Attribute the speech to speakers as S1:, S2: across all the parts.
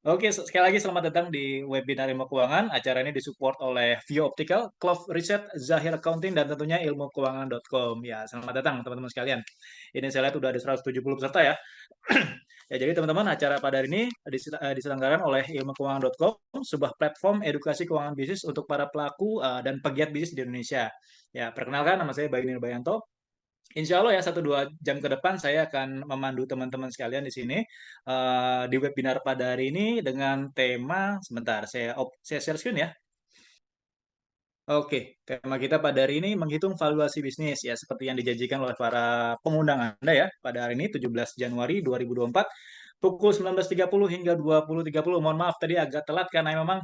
S1: Oke, sekali lagi selamat datang di webinar Ilmu Keuangan. Acara ini disupport oleh View Optical, Clove Research, Zahir Accounting, dan tentunya ilmukeuangan.com. Ya, selamat datang teman-teman sekalian. Ini saya lihat udah ada 170 peserta ya. Ya, jadi teman-teman, acara pada hari ini diselenggarakan oleh ilmukeuangan.com, sebuah platform edukasi keuangan bisnis untuk para pelaku dan pegiat bisnis di Indonesia. Ya, perkenalkan nama saya Bayu Nirbayanto. Insya Allah ya 1-2 jam ke depan saya akan memandu teman-teman sekalian di sini di webinar pada hari ini dengan tema sebentar saya share screen ya. Oke, tema kita pada hari ini menghitung valuasi bisnis ya seperti yang dijanjikan oleh para pengundang Anda ya pada hari ini 17 Januari 2024 pukul 19.30 hingga 20.30. Mohon maaf tadi agak telat karena memang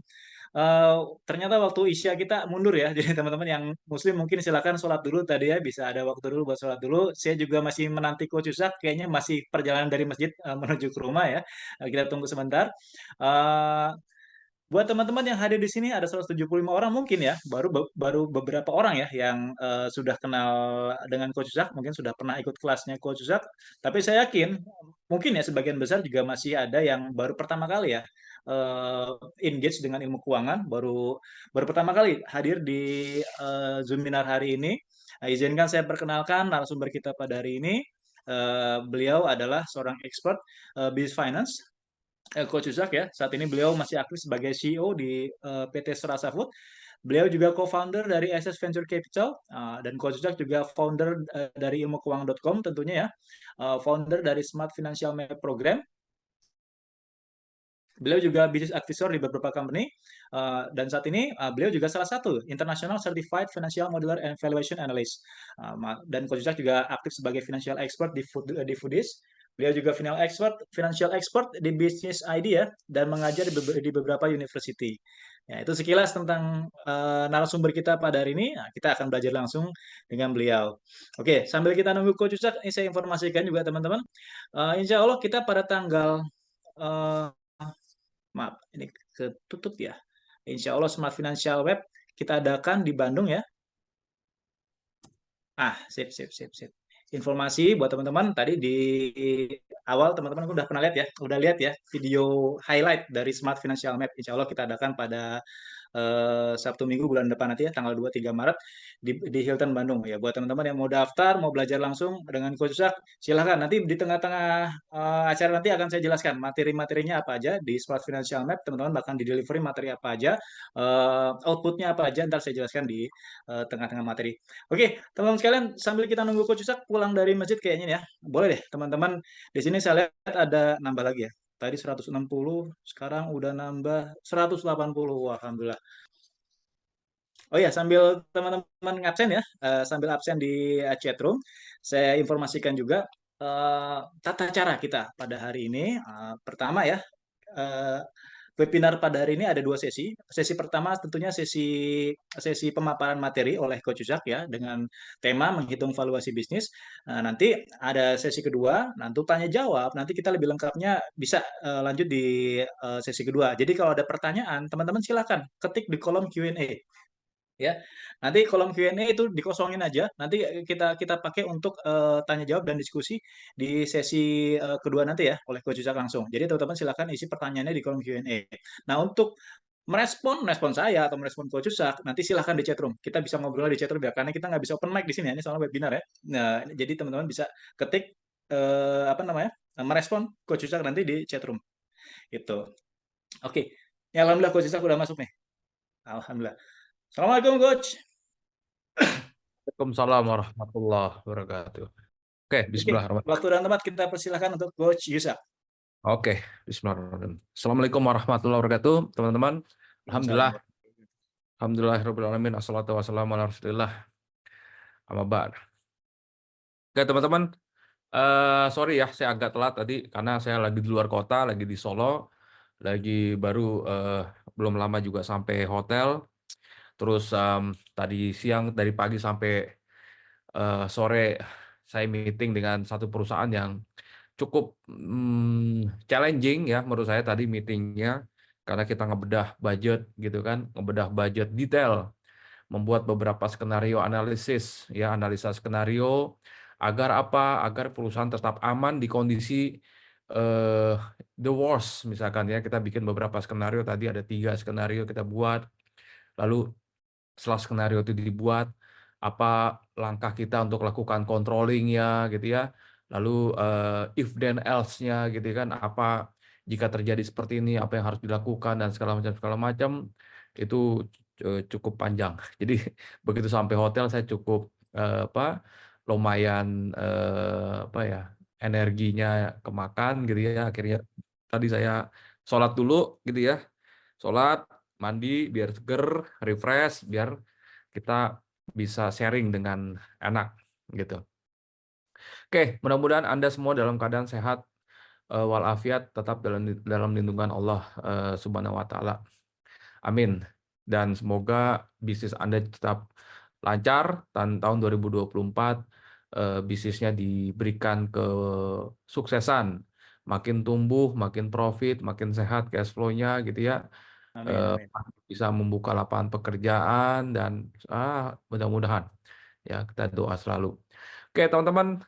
S1: eh, ternyata waktu Isya kita mundur ya. Jadi teman-teman yang Muslim mungkin silakan sholat dulu tadi ya, bisa ada waktu dulu buat sholat dulu. Saya juga masih menanti Coach Yusak, kayaknya masih perjalanan dari masjid menuju ke rumah ya. Kita tunggu sebentar. Eh, Buat teman-teman yang hadir di sini ada 175 orang mungkin ya, baru beberapa orang ya yang sudah kenal dengan Coach Yusak, mungkin sudah pernah ikut kelasnya Coach Yusak. Tapi saya yakin mungkin ya sebagian besar juga masih ada yang baru pertama kali ya eh, engage dengan ilmu keuangan, baru baru pertama kali hadir di Zoom webinar hari ini. Izinkan saya perkenalkan narasumber kita pada hari ini. Beliau adalah seorang expert business finance, Coach Uzak ya. Saat ini beliau masih aktif sebagai CEO di PT Serasa Food. Beliau juga co-founder dari SS Venture Capital dan Coach Uzak juga founder dari ilmukeuangan.com tentunya ya. Founder dari Smart Financial Map Program. Beliau juga bisnis advisor di beberapa company dan saat ini beliau juga salah satu International Certified Financial Modeler and Valuation Analyst. Dan Coach Uzak juga aktif sebagai financial expert di Foodies. Beliau juga financial expert di Business Idea dan mengajar di beberapa university. Ya, itu sekilas tentang narasumber kita pada hari ini. Nah, kita akan belajar langsung dengan beliau. Oke, sambil kita nunggu Coach Uzak, ini saya informasikan juga teman-teman. Insya Allah kita pada tanggal uh, maaf, ini ketutup ya. Insya Allah Smart Financial Web kita adakan di Bandung ya. Sip, sip, sip, sip. Informasi buat teman-teman tadi di awal teman-teman udah pernah lihat ya, udah lihat ya video highlight dari Smart Financial Map. Insya Allah kita adakan pada Sabtu Minggu bulan depan nanti ya, tanggal 2-3 Maret di Hilton Bandung. Ya, buat teman-teman yang mau daftar, mau belajar langsung dengan Coach Sak, silahkan. Nanti di tengah-tengah acara nanti akan saya jelaskan materi-materinya apa aja di Smart Financial Map. Teman-teman bahkan di delivery materi apa aja, outputnya apa aja, ntar saya jelaskan di tengah-tengah materi. Oke, teman-teman sekalian, sambil kita nunggu Coach Sak pulang dari masjid kayaknya ya, boleh deh teman-teman. Di sini saya lihat ada nambah lagi ya. Tadi 160, sekarang udah nambah 180. Wah, alhamdulillah. Oh ya, sambil teman-teman ngabsen ya, sambil absen di chatroom, saya informasikan juga tata cara kita pada hari ini. Pertama ya, eh, webinar pada hari ini ada 2 sesi. Sesi pertama tentunya sesi sesi pemaparan materi oleh Coach Uzak ya dengan tema menghitung valuasi bisnis. Nanti ada sesi kedua, nanti tanya jawab. Nanti kita lebih lengkapnya bisa lanjut di sesi kedua. Jadi kalau ada pertanyaan, teman-teman silakan ketik di kolom Q&A ya. Nanti kolom Q&A itu dikosongin aja. Nanti kita kita pakai untuk tanya jawab dan diskusi di sesi kedua nanti ya oleh Coach Uzak langsung. Jadi teman-teman silakan isi pertanyaannya di kolom Q&A. Nah, untuk merespon saya atau merespon Coach Uzak, nanti silahkan di chatroom. Kita bisa ngobrol di chatroom ya, karena kita nggak bisa open mic di sini ya, ini soal webinar ya. Nah, jadi teman-teman bisa ketik apa namanya, merespon Coach Uzak nanti di chatroom. Gitu. Oke. Ya, alhamdulillah Coach Uzak udah masuk nih. Alhamdulillah. Assalamualaikum Coach.
S2: Waalaikumsalam warahmatullahi wabarakatuh. Oke,
S1: Oke,
S2: bismillahirrahmanirrahim.
S1: waktu dan tempat kita persilahkan untuk Coach Yusa.
S2: Oke, bismillahirrahmanirrahim. Assalamualaikum warahmatullahi wabarakatuh, teman-teman. Alhamdulillah,
S1: Waalaikumsalam.
S2: alhamdulillahirabbil assalatu wassalamu ala rasulillah. Amma ba'd. Oke, teman-teman, sorry ya, saya agak telat tadi karena saya lagi di luar kota, lagi di Solo, lagi baru belum lama juga sampai hotel. Terus tadi siang, dari pagi sampai sore, saya meeting dengan satu perusahaan yang cukup challenging ya menurut saya tadi meetingnya, karena kita ngebedah budget gitu kan, ngebedah budget detail, membuat beberapa skenario analisis ya, analisa skenario agar apa? Agar perusahaan tetap aman di kondisi eh, the worst misalkan ya, kita bikin beberapa skenario, tadi ada 3 skenario kita buat, lalu setelah skenario itu dibuat, apa langkah kita untuk lakukan controlling-nya gitu ya. Lalu if then else-nya gitu kan, apa jika terjadi seperti ini, apa yang harus dilakukan dan segala macam itu cukup panjang. Jadi begitu sampai hotel saya cukup lumayan apa ya, energinya kemakan gitu ya. Akhirnya tadi saya sholat dulu gitu ya. Sholat, mandi biar seger, refresh, biar kita bisa sharing dengan enak gitu. Oke, mudah-mudahan Anda semua dalam keadaan sehat walafiat, tetap dalam lindungan Allah Subhanahu wa taala. Amin. Dan semoga bisnis Anda tetap lancar dan tahun 2024 bisnisnya diberikan kesuksesan, makin tumbuh, makin profit, makin sehat cash flow-nya gitu ya.
S1: Amin, amin.
S2: Bisa membuka lapangan pekerjaan dan mudah-mudahan ya, kita doa selalu. Oke teman-teman,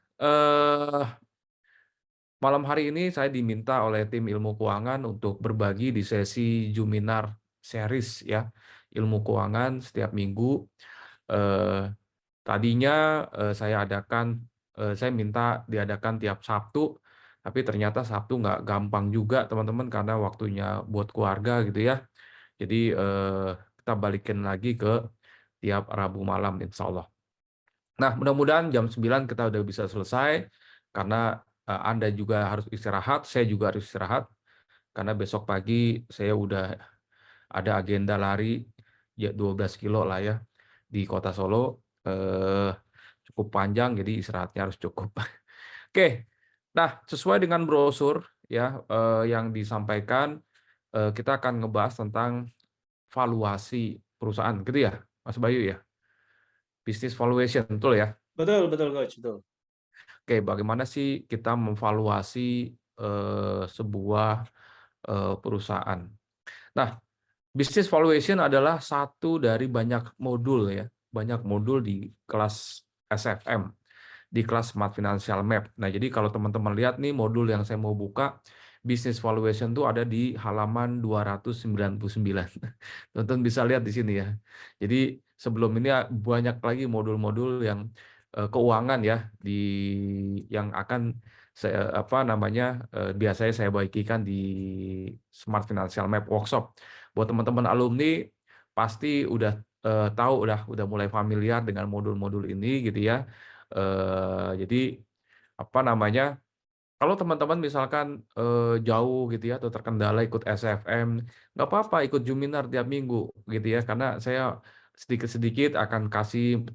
S2: malam hari ini saya diminta oleh tim ilmu keuangan untuk berbagi di sesi Juminar series ya, ilmu keuangan setiap minggu. Eh, Tadinya saya minta diadakan tiap Sabtu, tapi ternyata Sabtu nggak gampang juga teman-teman karena waktunya buat keluarga gitu ya. Jadi kita balikin lagi ke tiap Rabu malam insya Allah. Nah, mudah-mudahan jam 9 kita udah bisa selesai, karena Anda juga harus istirahat, saya juga harus istirahat, karena besok pagi saya udah ada agenda lari ya 12 kilo lah ya di kota Solo, cukup panjang, jadi istirahatnya harus cukup. Oke, nah sesuai dengan brosur ya yang disampaikan, kita akan ngebahas tentang valuasi perusahaan, gitu ya, Mas Bayu ya? Business valuation, betul ya?
S1: Betul, betul, Coach, betul.
S2: Oke, bagaimana sih kita memvaluasi sebuah perusahaan? Nah, business valuation adalah satu dari banyak modul ya, banyak modul di kelas SFM, di kelas Smart Financial Map. Nah, jadi kalau teman-teman lihat nih modul yang saya mau buka, business valuation tuh ada di halaman 299. Teman-teman bisa lihat di sini ya. Jadi sebelum ini banyak lagi modul-modul yang keuangan ya, yang akan biasanya saya bagikan di Smart Financial Map Workshop. Buat teman-teman alumni pasti udah tahu, udah mulai familiar dengan modul-modul ini gitu ya. Jadi kalau teman-teman misalkan jauh gitu ya atau terkendala ikut SFM, nggak apa-apa ikut Juminar tiap minggu gitu ya, karena saya sedikit-sedikit akan kasih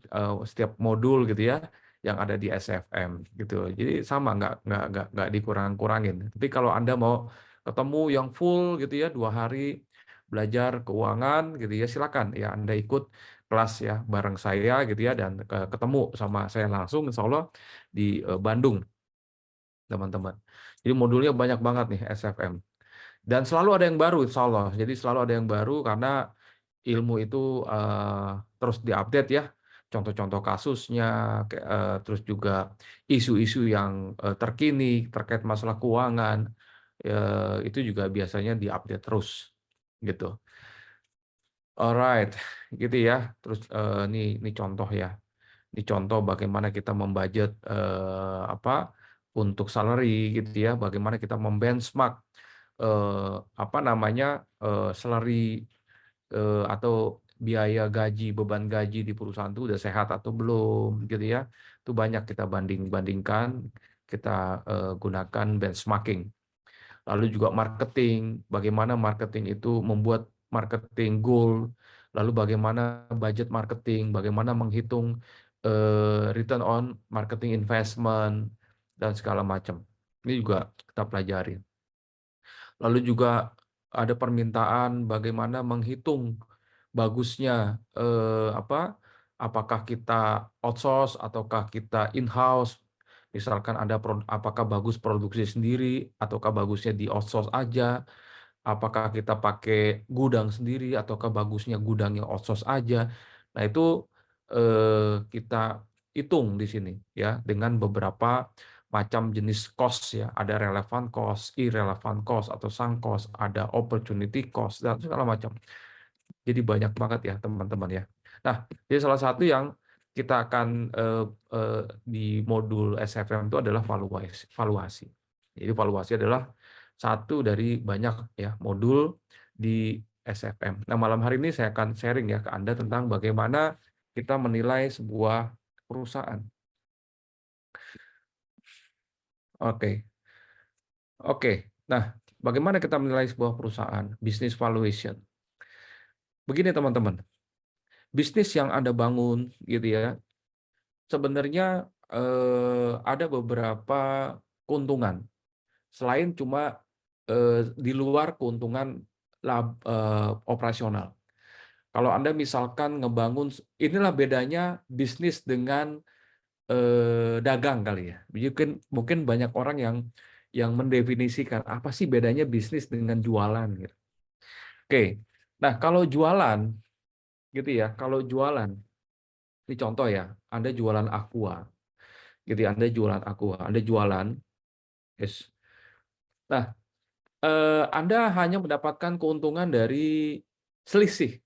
S2: setiap modul gitu ya yang ada di SFM gitu. Jadi sama, nggak dikurang-kurangin. Tapi kalau Anda mau ketemu yang full gitu ya 2 hari belajar keuangan gitu ya, silakan ya Anda ikut kelas ya bareng saya gitu ya, dan ketemu sama saya langsung insya Allah di Bandung teman-teman. Jadi modulnya banyak banget nih SFM. Dan selalu ada yang baru insya Allah. Jadi selalu ada yang baru karena ilmu itu terus diupdate ya. Contoh-contoh kasusnya, terus juga isu-isu yang terkini terkait masalah keuangan, itu juga biasanya diupdate terus gitu. Alright, gitu ya. Terus ini contoh ya. Ini contoh bagaimana kita membudget untuk salary gitu ya, bagaimana kita membenchmark salary atau biaya gaji, beban gaji di perusahaan itu udah sehat atau belum gitu ya. Itu banyak kita banding-bandingkan, kita gunakan benchmarking. Lalu juga marketing, bagaimana marketing itu membuat marketing goal, lalu bagaimana budget marketing, bagaimana menghitung return on marketing investment, dan segala macam. Ini juga kita pelajari. Lalu juga ada permintaan bagaimana menghitung bagusnya apakah kita outsource ataukah kita in-house. Misalkan apakah bagus produksi sendiri ataukah bagusnya di outsource aja. Apakah kita pakai gudang sendiri ataukah bagusnya gudang yang outsource aja. Nah, itu kita hitung di sini ya dengan beberapa macam jenis cost ya, ada relevant cost, irrelevant cost atau sunk cost, ada opportunity cost dan segala macam. Jadi banyak banget ya teman-teman ya. Nah, jadi salah satu yang kita akan di modul SFM itu adalah valuasi. Jadi valuasi adalah satu dari banyak ya modul di SFM. Nah, malam hari ini saya akan sharing ya ke Anda tentang bagaimana kita menilai sebuah perusahaan. Oke. Oke. Nah, bagaimana kita menilai sebuah perusahaan? Business valuation. Begini teman-teman, bisnis yang Anda bangun gitu ya, sebenarnya ada beberapa keuntungan selain cuma di luar keuntungan operasional. Kalau Anda misalkan ngebangun, inilah bedanya bisnis dengan dagang kali ya. Mungkin banyak orang yang mendefinisikan apa sih bedanya bisnis dengan jualan gitu. Oke. Nah, kalau jualan gitu ya, kalau jualan ini contoh ya, Anda jualan aqua. Gitu ya, Anda jualan aqua, Anda jualan yes. Nah, Anda hanya mendapatkan keuntungan dari selisih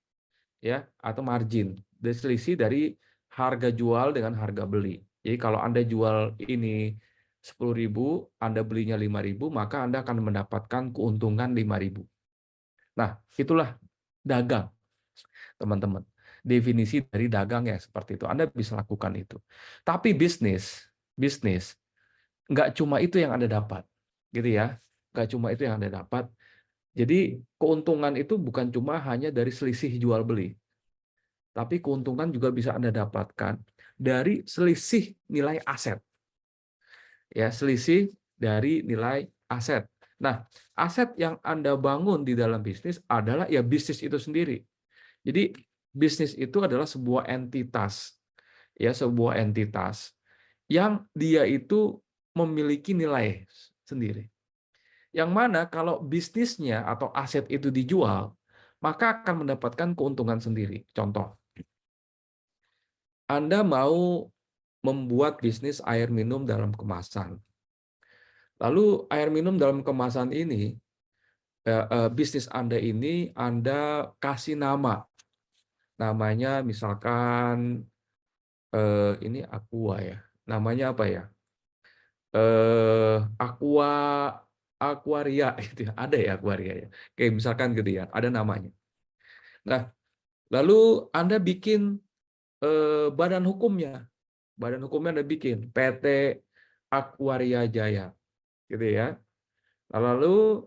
S2: ya atau margin, dari selisih dari harga jual dengan harga beli. Jadi kalau Anda jual ini 10.000, Anda belinya 5.000, maka Anda akan mendapatkan keuntungan 5.000. Nah, itulah dagang, teman-teman. Definisi dari dagang ya seperti itu. Anda bisa lakukan itu. Tapi bisnis nggak cuma itu yang Anda dapat, gitu ya. Nggak cuma itu yang Anda dapat. Jadi keuntungan itu bukan cuma hanya dari selisih jual beli, tapi keuntungan juga bisa Anda dapatkan dari selisih nilai aset. Ya, selisih dari nilai aset. Nah, aset yang Anda bangun di dalam bisnis adalah ya bisnis itu sendiri. Jadi bisnis itu adalah sebuah entitas, ya sebuah entitas yang dia itu memiliki nilai sendiri. Yang mana kalau bisnisnya atau aset itu dijual, maka akan mendapatkan keuntungan sendiri. Contoh, Anda mau membuat bisnis air minum dalam kemasan. Lalu air minum dalam kemasan ini, bisnis Anda ini Anda kasih nama. Namanya misalkan ini Aqua ya. Namanya apa ya? Aquaria itu ya. Ada ya Aquaria ya. Kayak misalkan gitu ya, ada namanya. Nah, lalu Anda bikin badan hukumnya. Badan hukumnya Anda bikin PT Aquaria Jaya gitu ya. Lalu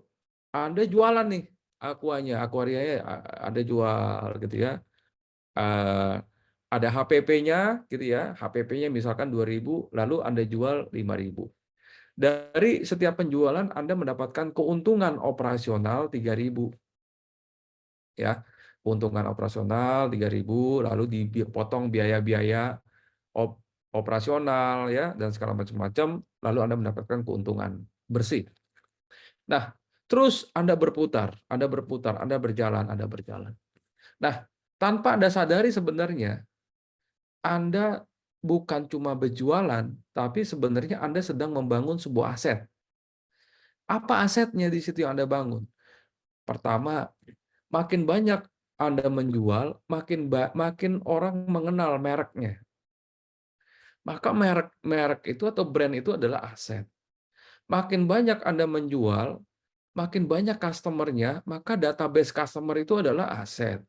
S2: Anda jualan nih aquanya, Aquaria Anda jual gitu ya. Ada HPP-nya gitu ya. HPP-nya misalkan 2.000, lalu Anda jual 5.000. Dari setiap penjualan Anda mendapatkan keuntungan operasional 3.000. Ya. Keuntungan operasional 3.000, lalu dipotong biaya-biaya operasional ya dan segala macam-macam, lalu Anda mendapatkan keuntungan bersih. Nah, terus Anda berputar, Anda berjalan, Anda berjalan. Nah, tanpa Anda sadari sebenarnya Anda bukan cuma berjualan, tapi sebenarnya Anda sedang membangun sebuah aset. Apa asetnya di situ yang Anda bangun? Pertama, makin banyak Anda menjual, makin orang mengenal mereknya. Maka merek itu atau brand itu adalah aset. Makin banyak Anda menjual, makin banyak customer-nya, maka database customer itu adalah aset.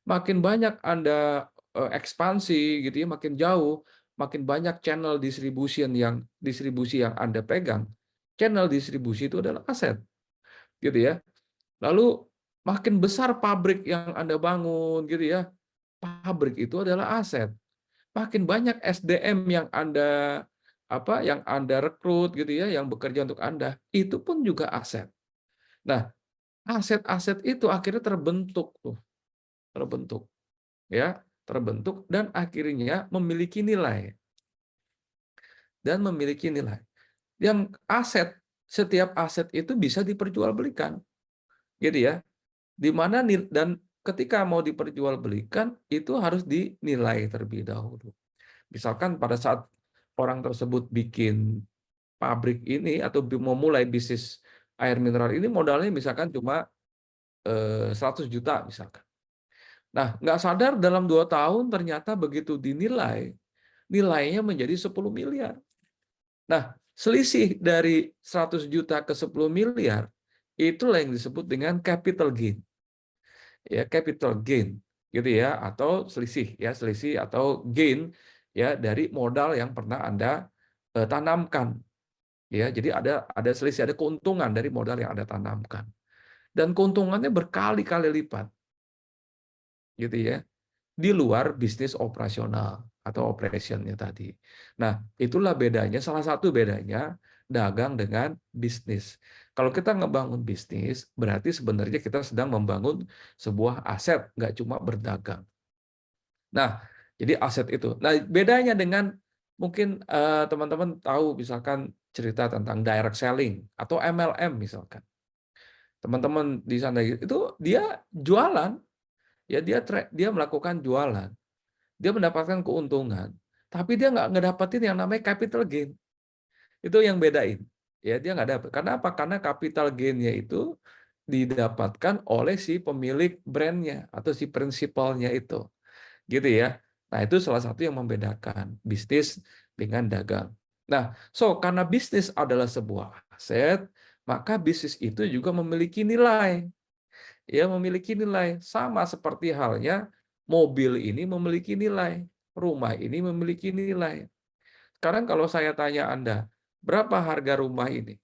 S2: Makin banyak Anda ekspansi gitu ya, makin jauh, makin banyak channel distribusi yang Anda pegang. Channel distribusi itu adalah aset. Gitu ya. Lalu makin besar pabrik yang Anda bangun gitu ya. Pabrik itu adalah aset. Makin banyak SDM yang Anda rekrut gitu ya, yang bekerja untuk Anda, itu pun juga aset. Nah, aset-aset itu akhirnya terbentuk tuh, terbentuk ya, terbentuk dan akhirnya memiliki nilai Yang setiap aset itu bisa diperjualbelikan, gitu ya. Di mana dan ketika mau diperjualbelikan itu harus dinilai terlebih dahulu. Misalkan pada saat orang tersebut bikin pabrik ini atau memulai bisnis air mineral ini modalnya misalkan cuma 100 juta misalkan. Nah, nggak sadar dalam 2 tahun ternyata begitu dinilai, nilainya menjadi 10 miliar. Nah, selisih dari 100 juta ke 10 miliar, itulah yang disebut dengan capital gain. Ya, capital gain gitu ya, atau selisih ya, selisih atau gain ya dari modal yang pernah Anda tanamkan. Ya, jadi ada selisih, ada keuntungan dari modal yang Anda tanamkan. Dan keuntungannya berkali-kali lipat. Gitu ya. Di luar bisnis operasional atau operationnya tadi. Nah, itulah bedanya, salah satu bedanya dagang dengan bisnis. Kalau kita ngebangun bisnis, berarti sebenarnya kita sedang membangun sebuah aset, nggak cuma berdagang. Nah, jadi aset itu. Nah, bedanya dengan mungkin teman-teman tahu misalkan cerita tentang direct selling atau MLM misalkan. Teman-teman di sana itu dia jualan, ya dia melakukan jualan. Dia mendapatkan keuntungan, tapi dia nggak ngedapetin yang namanya capital gain. Itu yang bedain. Ya, dia nggak dapat. Karena apa? Karena capital gain-nya itu didapatkan oleh si pemilik brand-nya atau si prinsipalnya itu. Gitu ya. Nah, itu salah satu yang membedakan bisnis dengan dagang. Nah, karena bisnis adalah sebuah aset, maka bisnis itu juga memiliki nilai. Ya, memiliki nilai. Sama seperti halnya mobil ini memiliki nilai, rumah ini memiliki nilai. Sekarang kalau saya tanya Anda, berapa harga rumah ini?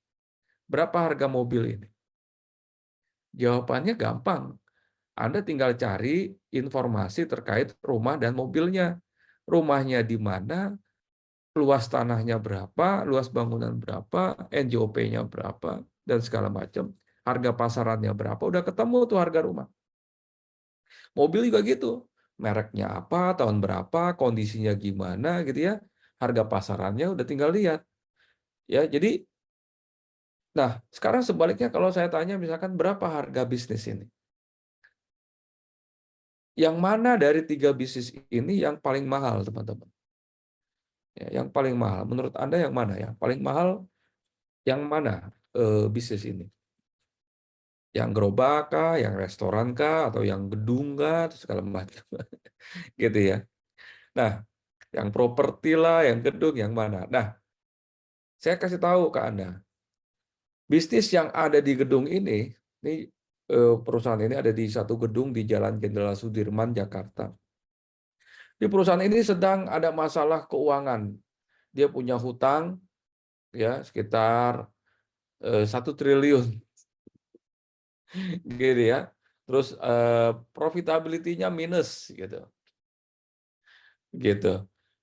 S2: Berapa harga mobil ini? Jawabannya gampang. Anda tinggal cari informasi terkait rumah dan mobilnya. Rumahnya di mana, luas tanahnya berapa, luas bangunan berapa, NJOP-nya berapa, dan segala macam. Harga pasarannya berapa, udah ketemu tuh harga rumah. Mobil juga gitu. Mereknya apa, tahun berapa, kondisinya gimana gitu ya. Harga pasarannya udah tinggal lihat. Ya, jadi nah, sekarang sebaliknya kalau saya tanya misalkan berapa harga bisnis ini? Yang mana dari 3 bisnis ini yang paling mahal, teman-teman? Ya, yang paling mahal. Menurut Anda yang mana ya? Paling mahal yang mana bisnis ini? Yang gerobak kah, yang restoran kah, atau yang gedung kah, atau segala macam. Gitu ya. Nah, yang properti lah, yang gedung, yang mana? Nah, saya kasih tahu ke Anda, bisnis yang ada di gedung ini perusahaan ini ada di satu gedung di Jalan Jenderal Sudirman, Jakarta. Di perusahaan ini sedang ada masalah keuangan. Dia punya hutang ya sekitar 1 triliun, gitu ya. Terus profitability-nya minus, gitu.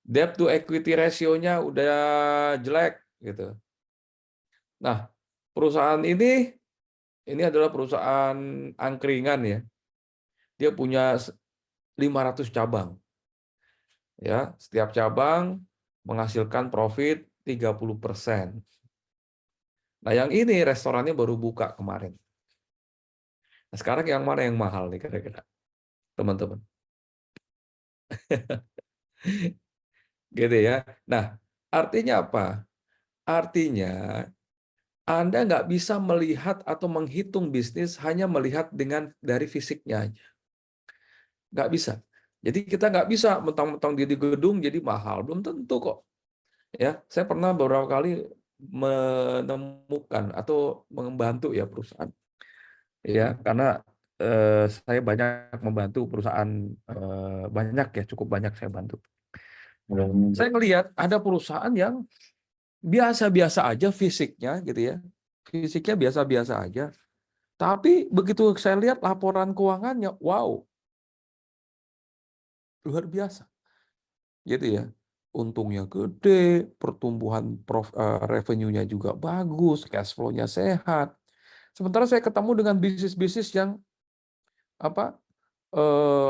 S2: Debt to equity ratio-nya udah jelek, gitu. Nah, perusahaan ini adalah perusahaan angkringan ya. Dia punya 500 cabang. Ya, setiap cabang menghasilkan profit 30%. Nah, yang ini restorannya baru buka kemarin. Nah, sekarang yang mana yang mahal nih kira-kira, teman-teman? Gitu ya. Nah, artinya apa? Artinya Anda nggak bisa melihat atau menghitung bisnis hanya melihat dari fisiknya aja. Nggak bisa. Jadi kita nggak bisa mentang-mentang dia di gedung jadi mahal. Belum tentu kok. Ya, saya pernah beberapa kali menemukan atau membantu ya perusahaan. Ya, karena saya banyak membantu perusahaan banyak ya, cukup banyak saya bantu. Saya melihat ada perusahaan yang biasa-biasa aja fisiknya gitu ya. Fisiknya biasa-biasa aja. Tapi begitu saya lihat laporan keuangannya, wow, luar biasa. Gitu ya. Untungnya gede, pertumbuhan revenue-nya juga bagus, cash flow-nya sehat. Sementara saya ketemu dengan bisnis-bisnis yang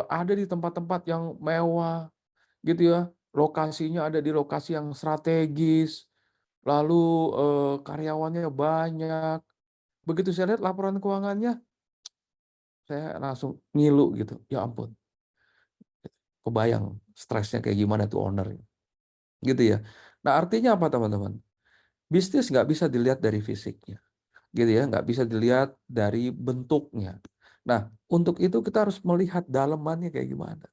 S2: ada di tempat-tempat yang mewah, gitu ya. Lokasinya ada di lokasi yang strategis, lalu karyawannya banyak. Begitu saya lihat laporan keuangannya, saya langsung ngilu gitu. Ya ampun, kebayang stresnya kayak gimana tuh owner. Gitu ya. Nah, artinya apa teman-teman? Bisnis nggak bisa dilihat dari fisiknya, gitu ya, nggak bisa dilihat dari bentuknya. Nah, untuk itu kita harus melihat dalemannya kayak gimana,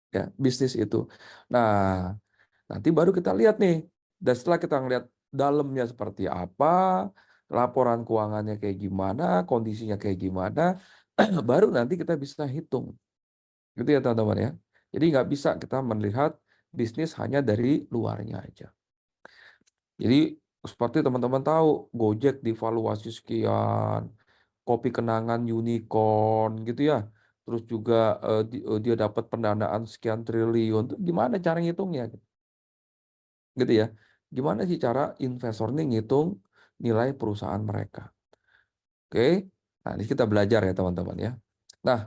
S2: ya, bisnis itu. Nah, nanti baru kita lihat nih, dan setelah kita ngelihat dalamnya seperti apa, laporan keuangannya kayak gimana, kondisinya kayak gimana, baru nanti kita bisa hitung, gitu ya teman-teman ya. Jadi nggak bisa kita melihat bisnis hanya dari luarnya aja. Jadi seperti teman-teman tahu, Gojek divaluasi sekian, Kopi Kenangan unicorn gitu ya. Terus juga dia dapat pendanaan sekian triliun. Itu gimana cara ngitungnya? Gitu ya. Gimana sih cara investor ini ngitung nilai perusahaan mereka? Oke. Nah, ini kita belajar ya teman-teman ya. Nah,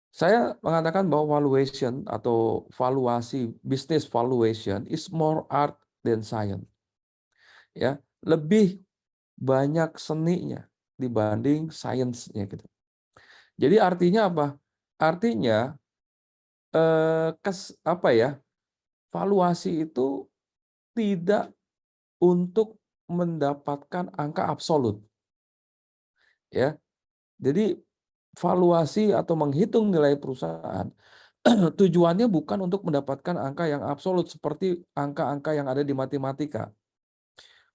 S2: saya mengatakan bahwa valuation atau valuasi, business valuation is more art than science. Ya, lebih banyak seninya dibanding sainsnya gitu. Jadi artinya apa? Artinya apa ya? Valuasi itu tidak untuk mendapatkan angka absolut, ya. Jadi valuasi atau menghitung nilai perusahaan tujuannya bukan untuk mendapatkan angka yang absolut seperti angka-angka yang ada di matematika.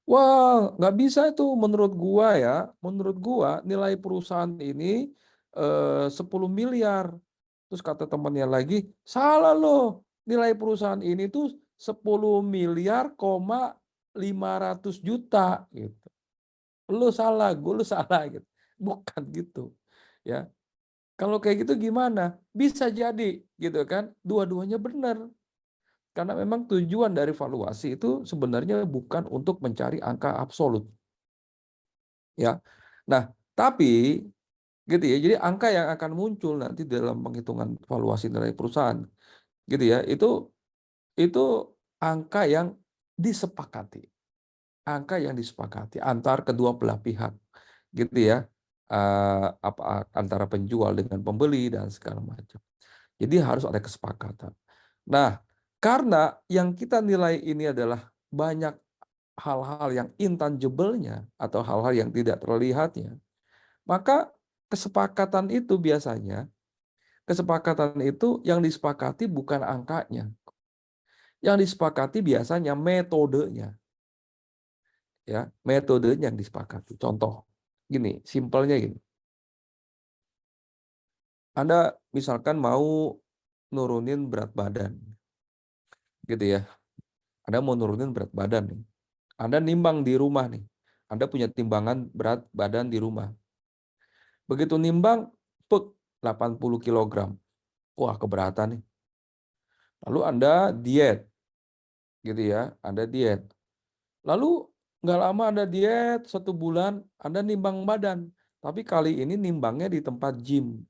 S2: Wah, nggak bisa itu menurut gua ya. Menurut gua nilai perusahaan ini 10 miliar. Terus kata temannya lagi, salah loh. Nilai perusahaan ini tuh 10 miliar, 500 juta gitu. Lu salah, lu salah gitu. Bukan gitu. Ya. Kalau kayak gitu gimana? Bisa jadi gitu kan. Dua-duanya benar. Karena memang tujuan dari valuasi itu sebenarnya bukan untuk mencari angka absolut. Ya. Nah, tapi gitu ya. Jadi angka yang akan muncul nanti dalam penghitungan valuasi nilai perusahaan gitu ya, itu angka yang disepakati. Angka yang disepakati antar kedua belah pihak. Gitu ya. Antara penjual dengan pembeli dan segala macam. Jadi harus ada kesepakatan. Nah, karena yang kita nilai ini adalah banyak hal-hal yang intangible-nya atau hal-hal yang tidak terlihatnya, maka kesepakatan itu yang disepakati bukan angkanya. Yang disepakati biasanya metodenya. Ya, metodenya yang disepakati. Contoh, gini, simpelnya gini. Anda misalkan mau nurunin berat badan, gitu ya. Anda mau nurunin berat badan nih. Anda nimbang di rumah nih. Anda punya timbangan berat badan di rumah. Begitu nimbang, 80 kilogram. Wah, keberatan nih. Lalu Anda diet, gitu ya. Anda diet. Lalu nggak lama Anda diet, 1 bulan, Anda nimbang badan. Tapi kali ini nimbangnya di tempat gym.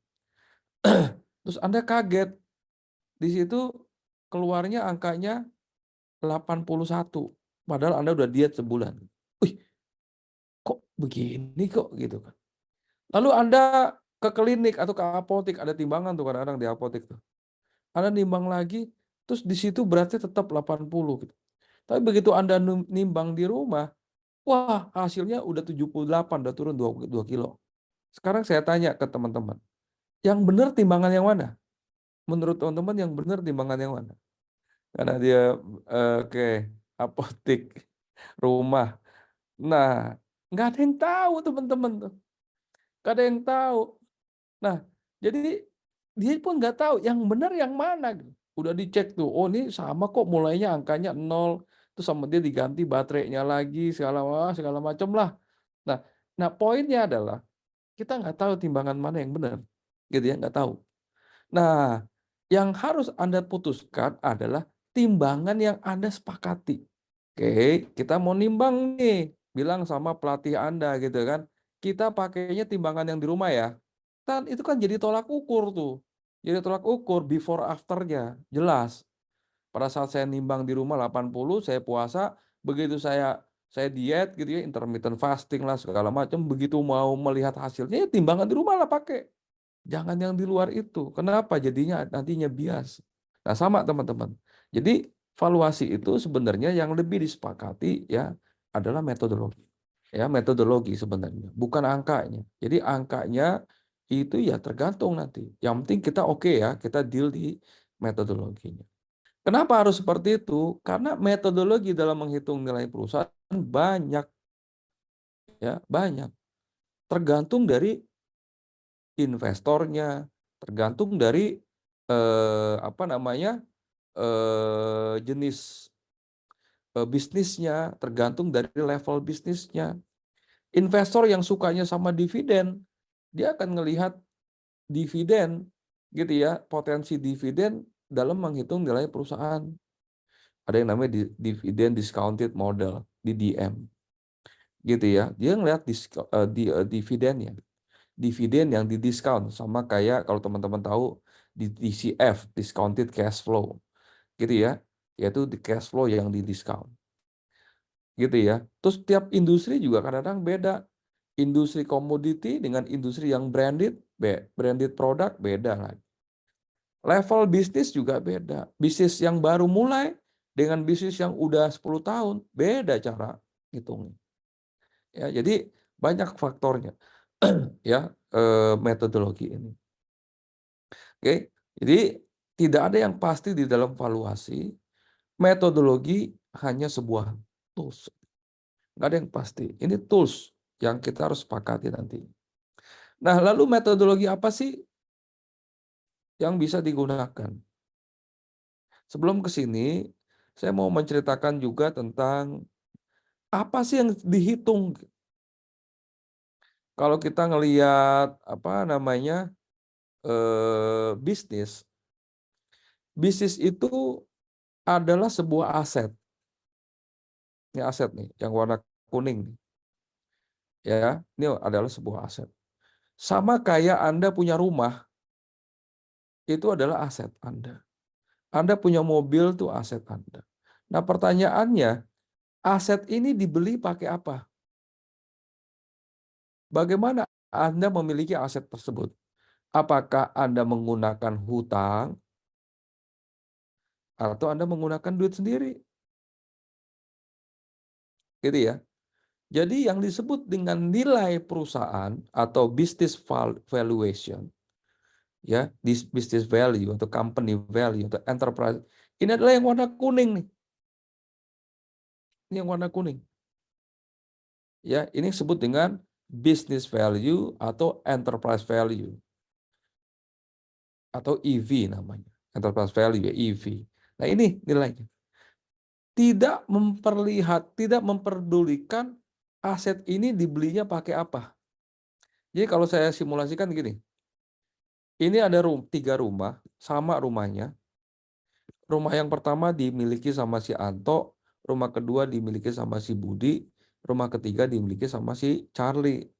S2: Terus Anda kaget. Di situ keluarnya angkanya 81. Padahal Anda udah diet sebulan. Wih, kok begini kok gitu kan. Lalu Anda ke klinik atau ke apotek, ada timbangan tuh kadang-kadang di apotek tuh. Anda nimbang lagi, terus di situ beratnya tetap 80 gitu. Tapi begitu Anda nimbang di rumah, wah hasilnya udah 78, udah turun 2 kilo. Sekarang saya tanya ke teman-teman, yang benar timbangan yang mana? Menurut teman-teman yang benar timbangan yang mana? Karena dia ke apotek, rumah. Nah, nggak ada yang tahu teman-teman tuh. Nggak ada yang tahu. Nah, jadi dia pun nggak tahu yang benar yang mana. Udah dicek tuh, oh ini sama kok mulainya angkanya 0, terus sama dia diganti baterainya lagi, segala macam lah. Nah, poinnya adalah kita nggak tahu timbangan mana yang benar, gitu ya, nggak tahu. Nah, yang harus Anda putuskan adalah timbangan yang Anda sepakati. Oke, kita mau nimbang nih, bilang sama pelatih Anda gitu kan, kita pakainya timbangan yang di rumah ya. Kan itu kan jadi tolak ukur tuh. Jadi tolak ukur before afternya, jelas. Pada saat saya nimbang di rumah 80, saya puasa, begitu saya diet gitu ya, intermittent fasting lah segala macam, begitu mau melihat hasilnya ya timbangan di rumah lah pakai. Jangan yang di luar itu. Kenapa? Jadinya nantinya bias. Nah, sama teman-teman. Jadi valuasi itu sebenarnya yang lebih disepakati ya adalah metodologi. Ya, metodologi sebenarnya, bukan angkanya. Jadi angkanya itu ya tergantung nanti. Yang penting kita oke ya, kita deal di metodologinya. Kenapa harus seperti itu? Karena metodologi dalam menghitung nilai perusahaan banyak, ya, banyak. Tergantung dari investornya, tergantung dari apa namanya jenis bisnisnya, tergantung dari level bisnisnya. Investor yang sukanya sama dividen, dia akan melihat dividen, gitu ya, potensi dividen dalam menghitung nilai perusahaan. Ada yang namanya dividen discounted model, DDM, gitu ya. Dia ngelihat dividennya, dividen yang didiskon, sama kayak kalau teman-teman tahu di DCF, discounted cash flow, gitu ya, yaitu di cash flow yang didiskon, gitu ya. Terus tiap industri juga kadang-kadang beda. Industri komoditi dengan industri yang branded product beda lagi. Level bisnis juga beda. Bisnis yang baru mulai dengan bisnis yang udah 10 tahun beda cara hitungnya. Ya, jadi banyak faktornya ya metodologi ini. Oke, jadi tidak ada yang pasti di dalam valuasi. Metodologi hanya sebuah tools. Nggak ada yang pasti. Ini tools yang kita harus sepakati nanti. Nah, lalu metodologi apa sih yang bisa digunakan? Sebelum ke sini, saya mau menceritakan juga tentang apa sih yang dihitung. Kalau kita ngelihat apa namanya bisnis, bisnis itu adalah sebuah aset. Ini aset nih, yang warna kuning nih. Ya, ini adalah sebuah aset. Sama kayak Anda punya rumah, itu adalah aset Anda. Anda punya mobil, itu aset Anda. Nah, pertanyaannya, aset ini dibeli pakai apa? Bagaimana Anda memiliki aset tersebut? Apakah Anda menggunakan hutang atau Anda menggunakan duit sendiri? Gitu ya. Jadi yang disebut dengan nilai perusahaan atau business valuation, ya, business value atau company value atau enterprise, ini adalah yang warna kuning nih. Ini yang warna kuning. Ya, ini disebut dengan business value atau enterprise value atau EV namanya. Enterprise value ya, EV. Nah, ini nilainya. Tidak memperdulikan aset ini dibelinya pakai apa. Jadi kalau saya simulasikan gini, ini ada 3 rumah, sama rumahnya. Rumah yang pertama dimiliki sama si Anto, rumah kedua dimiliki sama si Budi, rumah ketiga dimiliki sama si Charlie.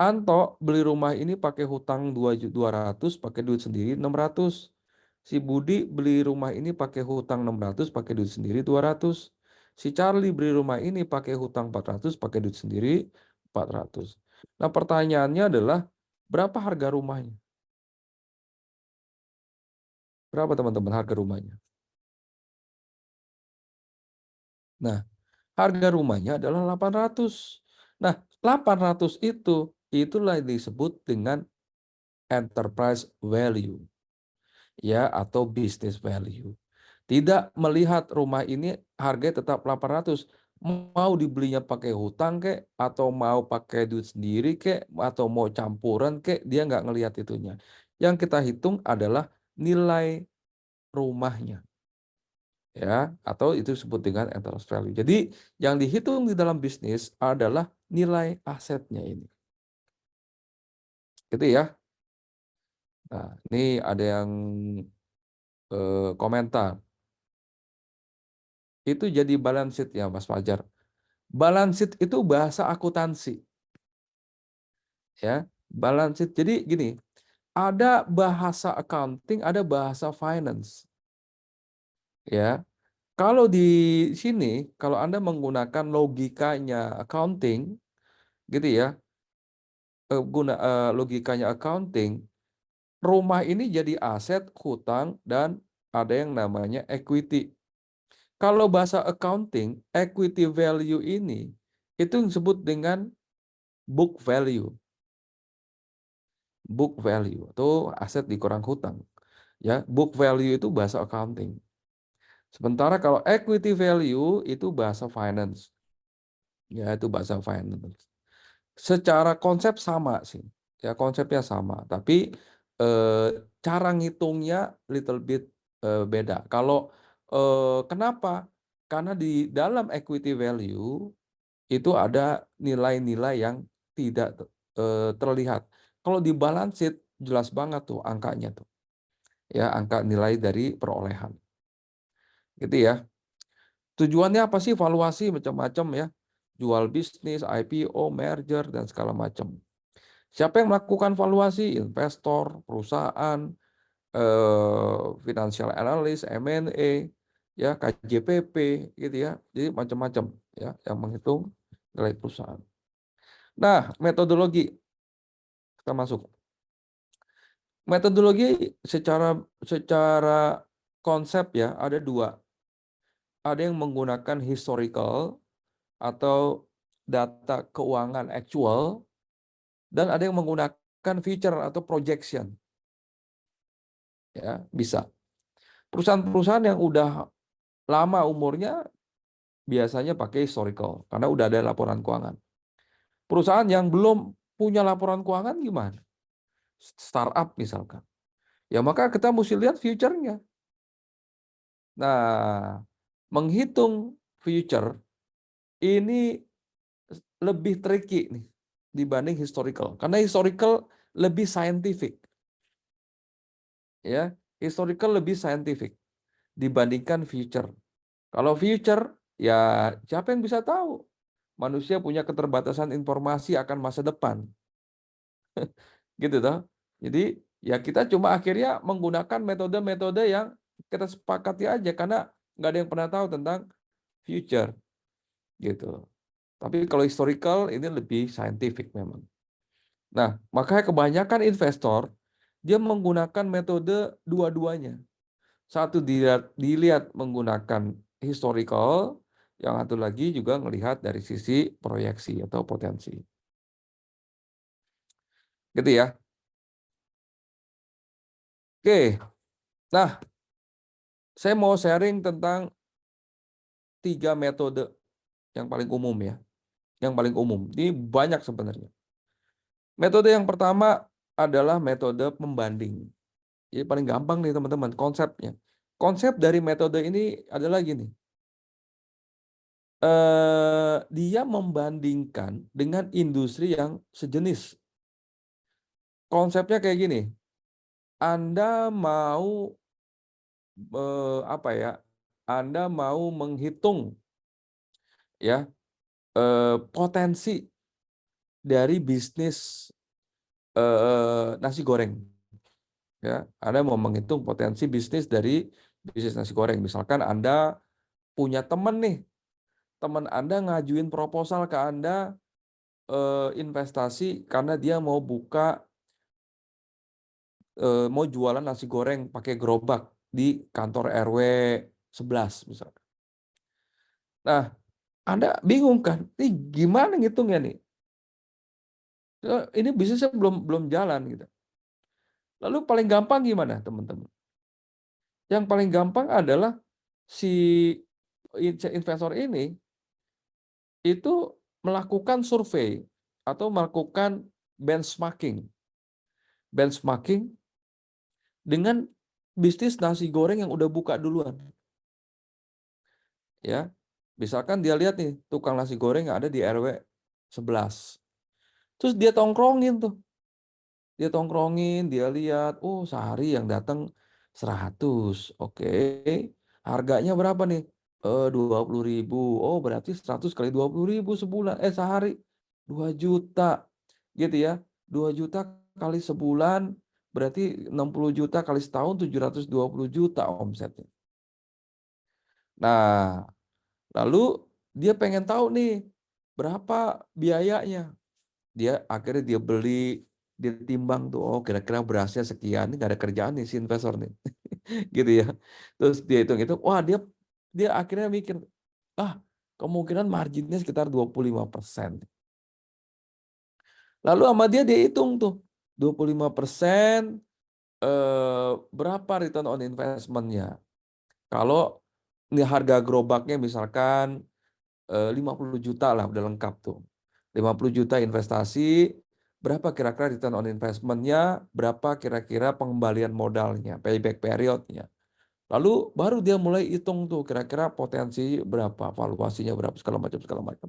S2: Anto beli rumah ini pakai hutang 200, pakai duit sendiri 600. Si Budi beli rumah ini pakai hutang 600, pakai duit sendiri 200. Si Charlie beli rumah ini pakai hutang 400, pakai duit sendiri 400. Nah, pertanyaannya adalah berapa harga rumahnya? Berapa teman-teman harga rumahnya? Nah, harga rumahnya adalah 800. Nah, 800 itulah yang disebut dengan enterprise value, ya, atau business value. Tidak melihat rumah ini harganya tetap 800, mau dibelinya pakai hutang kek, atau mau pakai duit sendiri kek, atau mau campuran kek, dia nggak ngelihat itunya. Yang kita hitung adalah nilai rumahnya, ya, atau itu disebut dengan enterprise value. Jadi yang dihitung di dalam bisnis adalah nilai asetnya ini. Gitu ya. Nah, ini ada yang komentar. Itu jadi balance sheet ya, Mas Fajar. Balance sheet itu bahasa akuntansi. Ya, balance sheet. Jadi gini, ada bahasa accounting, ada bahasa finance. Ya. Kalau di sini, kalau Anda menggunakan logikanya accounting, gitu ya, logikanya accounting, rumah ini jadi aset, hutang, dan ada yang namanya equity. Kalau bahasa accounting, equity value ini itu disebut dengan book value. Book value atau aset dikurang hutang. Ya, book value itu bahasa accounting. Sementara kalau equity value itu bahasa finance. Ya, itu bahasa finance. Secara konsep sama sih. Ya, konsepnya sama, tapi cara ngitungnya little bit beda. Kalau kenapa? Karena di dalam equity value itu ada nilai-nilai yang tidak terlihat. Kalau di balance sheet jelas banget tuh angkanya tuh. Ya, angka nilai dari perolehan. Gitu ya. Tujuannya apa sih? Valuasi macam-macam ya. Jual bisnis, IPO, merger dan segala macam. Siapa yang melakukan valuasi? Investor, perusahaan, financial analyst, M&A, ya KJPP, gitu ya. Jadi macam-macam ya yang menghitung nilai perusahaan. Nah, metodologi kita masuk. Metodologi secara konsep ya ada dua. Ada yang menggunakan historical atau data keuangan actual dan ada yang menggunakan future atau projection. Ya, bisa. Perusahaan-perusahaan yang udah lama umurnya biasanya pakai historical karena udah ada laporan keuangan. Perusahaan yang belum punya laporan keuangan gimana? Startup misalkan. Ya maka kita mesti lihat future-nya. Nah, menghitung future ini lebih tricky nih dibanding historical. Karena historical lebih scientific. Ya, historical lebih scientific dibandingkan future. Kalau future, ya siapa yang bisa tahu? Manusia punya keterbatasan informasi akan masa depan. Gitu toh. Jadi ya kita cuma akhirnya menggunakan metode-metode yang kita sepakati aja karena nggak ada yang pernah tahu tentang future gitu. Tapi kalau historical ini lebih scientific memang. Nah, makanya kebanyakan investor dia menggunakan metode dua-duanya. Satu dilihat menggunakan historical, yang satu lagi juga melihat dari sisi proyeksi atau potensi. Gitu ya. Oke. Nah, saya mau sharing tentang 3 metode yang paling umum ya. Yang paling umum. Ini banyak sebenarnya. Metode yang pertama adalah metode pembanding. Jadi paling gampang nih teman-teman konsepnya. Konsep dari metode ini adalah gini. Dia membandingkan dengan industri yang sejenis. Konsepnya kayak gini. Anda mau apa ya? Anda mau menghitung ya potensi dari bisnis nasi goreng. Ya, Anda mau menghitung potensi bisnis dari bisnis nasi goreng. Misalkan Anda punya teman nih, teman Anda ngajuin proposal ke Anda investasi karena dia mau buka, mau jualan nasi goreng pakai gerobak di kantor RW 11 misalkan. Nah, Anda bingung kan? Ini gimana ngitungnya nih? Ini bisnisnya belum jalan gitu. Lalu paling gampang gimana, teman-teman? Yang paling gampang adalah si investor ini itu melakukan survei atau melakukan benchmarking. Benchmarking dengan bisnis nasi goreng yang udah buka duluan. Ya. Misalkan dia lihat nih tukang nasi goreng yang ada di RW 11. Terus dia tongkrongin tuh. Dia tongkrongin, dia lihat, oh sehari yang datang 100. Oke. Harganya berapa nih? 20.000. Oh, berarti 100 kali 20.000 sebulan. Sehari 2 juta. Gitu ya. 2 juta kali sebulan berarti 60 juta kali setahun 720 juta omsetnya. Nah, lalu dia pengen tahu nih berapa biayanya. Akhirnya dia beli, dia timbang tuh, oh kira-kira berasnya sekian, ini nggak ada kerjaan nih si investor nih. Gitu ya. Terus dia hitung-hitung, wah dia dia akhirnya mikir, kemungkinan marginnya sekitar 25%. Lalu sama dia hitung tuh, 25%, berapa return on investment-nya. Kalau ini harga gerobaknya misalkan 50 juta lah, udah lengkap tuh. 50 juta investasi, berapa kira-kira return on investment-nya, berapa kira-kira pengembalian modalnya, payback period-nya. Lalu baru dia mulai hitung tuh kira-kira potensi berapa, valuasinya berapa, segala macam.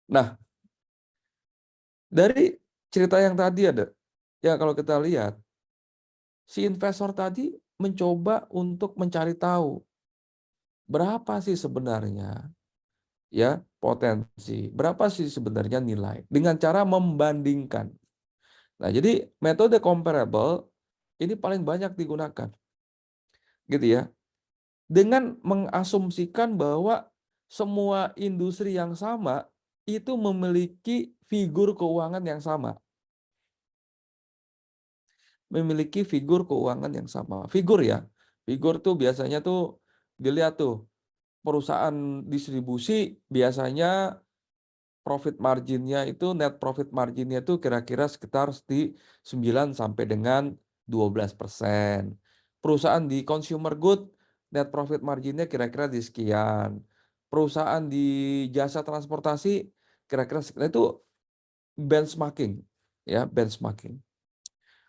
S2: Nah, dari cerita yang tadi ada, ya kalau kita lihat, si investor tadi mencoba untuk mencari tahu berapa sih sebenarnya ya potensi, berapa sih sebenarnya nilai dengan cara membandingkan. Nah, jadi metode comparable ini paling banyak digunakan, gitu ya. Dengan mengasumsikan bahwa semua industri yang sama itu memiliki figur keuangan yang sama. Memiliki figur keuangan yang sama. Figur ya. Figur tuh biasanya tuh dilihat tuh perusahaan distribusi biasanya profit marginnya itu net profit marginnya itu kira-kira sekitar di 9 sampai dengan 12%. Perusahaan di consumer good net profit marginnya kira-kira di sekian. Perusahaan di jasa transportasi kira-kira sekian. Itu benchmarking ya, benchmarking.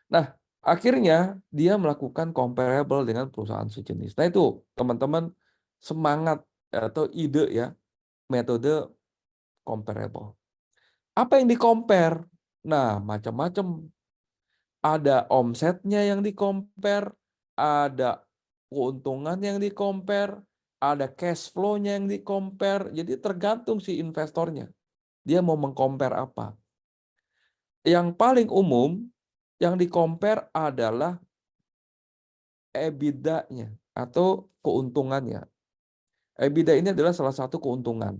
S2: Nah, akhirnya dia melakukan comparable dengan perusahaan sejenis. Nah, itu teman-teman semangat atau ide ya, metode comparable. Apa yang di-compare? Nah, macam-macam. Ada omsetnya yang di-compare, ada keuntungan yang di-compare, ada cash flow-nya yang di-compare. Jadi tergantung si investornya. Dia mau meng-compare apa. Yang paling umum yang di-compare adalah EBITDA-nya atau keuntungannya. EBITDA ini adalah salah satu keuntungan.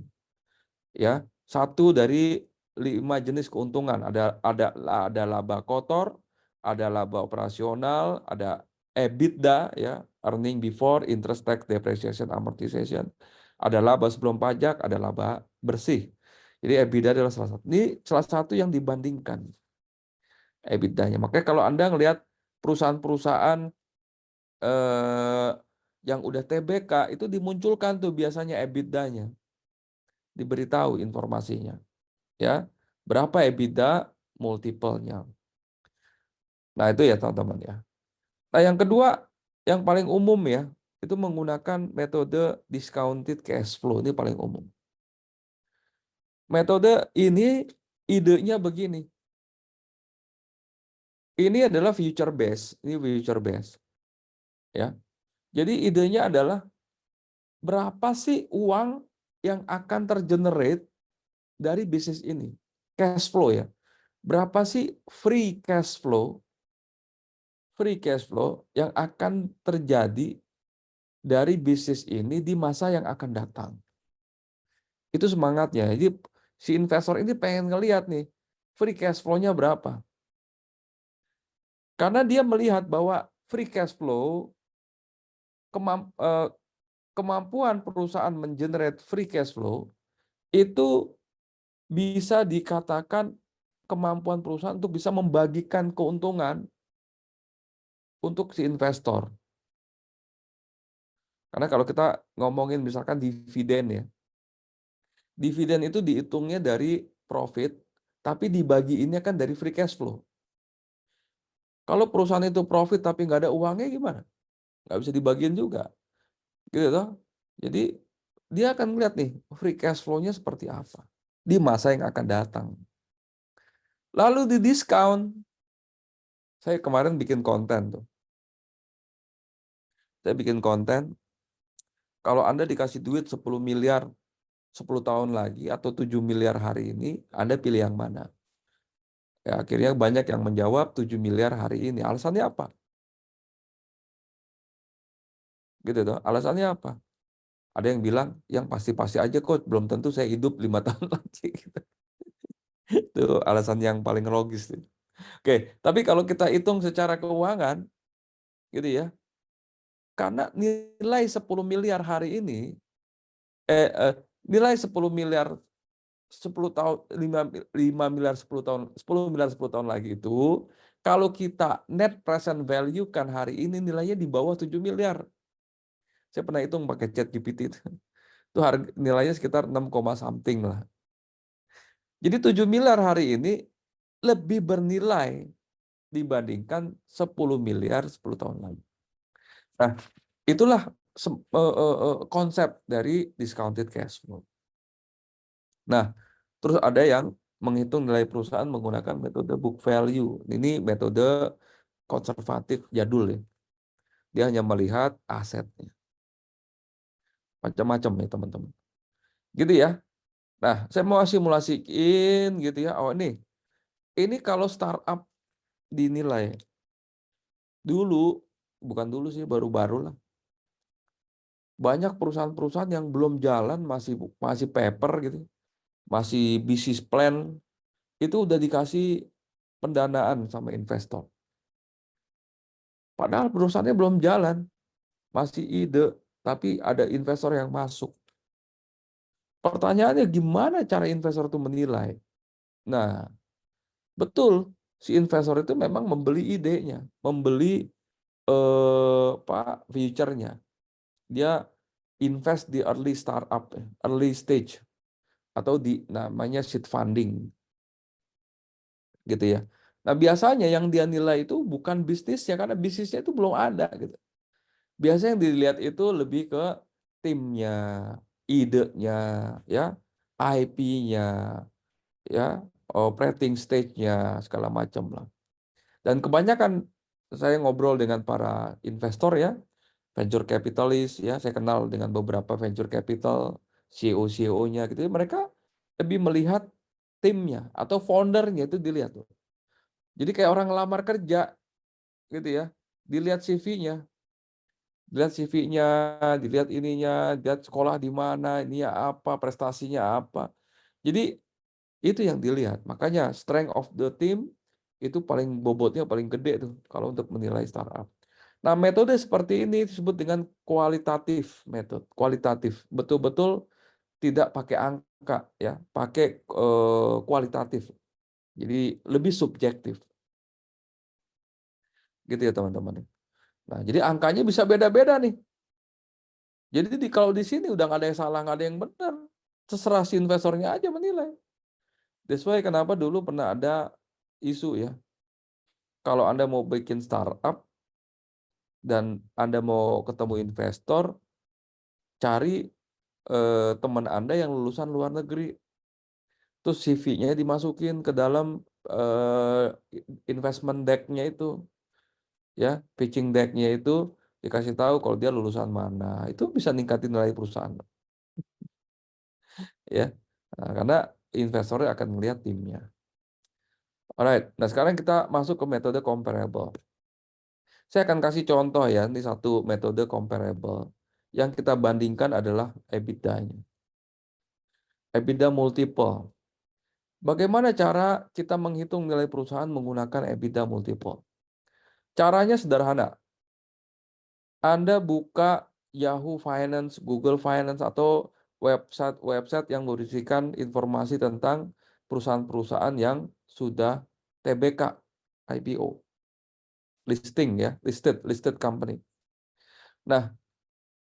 S2: Ya, satu dari 5 jenis keuntungan. Ada laba kotor, ada laba operasional, ada EBITDA ya, earning before interest tax depreciation amortization. Ada laba sebelum pajak, ada laba bersih. Jadi EBITDA adalah salah satu. Ini salah satu yang dibandingkan EBITDA-nya. Makanya kalau Anda ngelihat perusahaan-perusahaan yang udah TBK itu dimunculkan tuh biasanya EBITDA-nya. Diberitahu informasinya. Ya, berapa EBITDA multiple-nya. Nah, itu ya teman-teman ya. Nah, yang kedua, yang paling umum ya, itu menggunakan metode discounted cash flow. Ini paling umum. Metode ini idenya begini. Ini adalah future base. Ini future base. Ya. Jadi idenya adalah berapa sih uang yang akan tergenerate dari bisnis ini? Cash flow ya. Berapa sih free cash flow yang akan terjadi dari bisnis ini di masa yang akan datang. Itu semangatnya. Jadi si investor ini pengen ngelihat nih, free cash flow-nya berapa. Karena dia melihat bahwa free cash flow, kemampuan perusahaan mengenerate free cash flow, itu bisa dikatakan kemampuan perusahaan untuk bisa membagikan keuntungan untuk si investor. Karena kalau kita ngomongin misalkan dividen ya, dividen itu dihitungnya dari profit, tapi dibagiinnya kan dari free cash flow. Kalau perusahaan itu profit tapi nggak ada uangnya gimana? Nggak bisa dibagiin juga. Gitu toh. Jadi dia akan melihat nih free cash flow-nya seperti apa di masa yang akan datang. Lalu di diskon. Saya kemarin bikin konten tuh. Saya bikin konten, kalau Anda dikasih duit 10 miliar 10 tahun lagi atau 7 miliar hari ini, Anda pilih yang mana? Ya, akhirnya banyak yang menjawab 7 miliar hari ini. Alasannya apa? Gitu toh. Alasannya apa? Ada yang bilang, yang pasti-pasti aja kok, belum tentu saya hidup 5 tahun lagi. Gitu. Itu alasan yang paling logis. Oke, tapi kalau kita hitung secara keuangan, gitu ya, karena nilai 10 miliar hari ini, nilai 10 miliar 10 tahun, 5 miliar 10 tahun, 10 miliar 10 tahun lagi itu, kalau kita net present value kan hari ini nilainya di bawah 7 miliar. Saya pernah hitung pakai ChatGPT itu. Itu nilainya sekitar 6, something lah. Jadi 7 miliar hari ini lebih bernilai dibandingkan 10 miliar 10 tahun lagi. Nah, itulah konsep dari discounted cash flow. Nah, terus ada yang menghitung nilai perusahaan menggunakan metode book value. Ini metode konservatif jadul ya. Dia hanya melihat asetnya. Macam-macam ya teman-teman. Gitu ya. Nah, saya mau simulasiin gitu ya. Oh ini kalau startup dinilai dulu, bukan dulu sih, baru-baru lah. Banyak perusahaan-perusahaan yang belum jalan, masih paper gitu, masih bisnis plan, itu udah dikasih pendanaan sama investor. Padahal perusahaannya belum jalan, masih ide, tapi ada investor yang masuk. Pertanyaannya gimana cara investor itu menilai? Nah, betul, si investor itu memang membeli idenya, membeli future-nya. Dia invest di early startup, early stage, atau di namanya seed funding, gitu ya. Nah, biasanya yang dia nilai itu bukan bisnisnya, karena bisnisnya itu belum ada, gitu. Biasanya yang dilihat itu lebih ke timnya, idenya, ya, IP-nya, ya, operating stage-nya, segala macam lah. Dan kebanyakan saya ngobrol dengan para investor ya, venture capitalist ya, saya kenal dengan beberapa venture capital, CEO-nya gitu ya, mereka lebih melihat timnya atau foundernya itu dilihat tuh. Jadi kayak orang ngelamar kerja gitu ya, dilihat CV-nya, dilihat ininya, dilihat sekolah di mana, ini apa, prestasinya apa. Jadi itu yang dilihat. Makanya strength of the team itu paling bobotnya paling gede tuh kalau untuk menilai startup. Nah, metode seperti ini disebut dengan kualitatif metode. Kualitatif, betul-betul tidak pakai angka ya, pakai kualitatif. Jadi lebih subjektif. Gitu ya teman-teman. Nah, jadi angkanya bisa beda-beda nih. Jadi kalau di sini udah nggak ada yang salah, nggak ada yang benar. Terserah si investornya aja menilai. That's why kenapa dulu pernah ada isu ya. Kalau Anda mau bikin startup dan Anda mau ketemu investor, cari teman Anda yang lulusan luar negeri. Terus CV-nya dimasukin ke dalam investment deck-nya itu. Ya, pitching deck-nya itu dikasih tahu kalau dia lulusan mana. Itu bisa ningkatin nilai perusahaan. Ya. Nah, karena investornya akan melihat timnya. Alright, nah sekarang kita masuk ke metode comparable. Saya akan kasih contoh ya, ini satu metode comparable. Yang kita bandingkan adalah EBITDA-nya. EBITDA multiple. Bagaimana cara kita menghitung nilai perusahaan menggunakan EBITDA multiple? Caranya sederhana. Anda buka Yahoo Finance, Google Finance, atau website-website yang berisikan informasi tentang perusahaan-perusahaan yang sudah TBK, IPO, listing ya, listed company. Nah,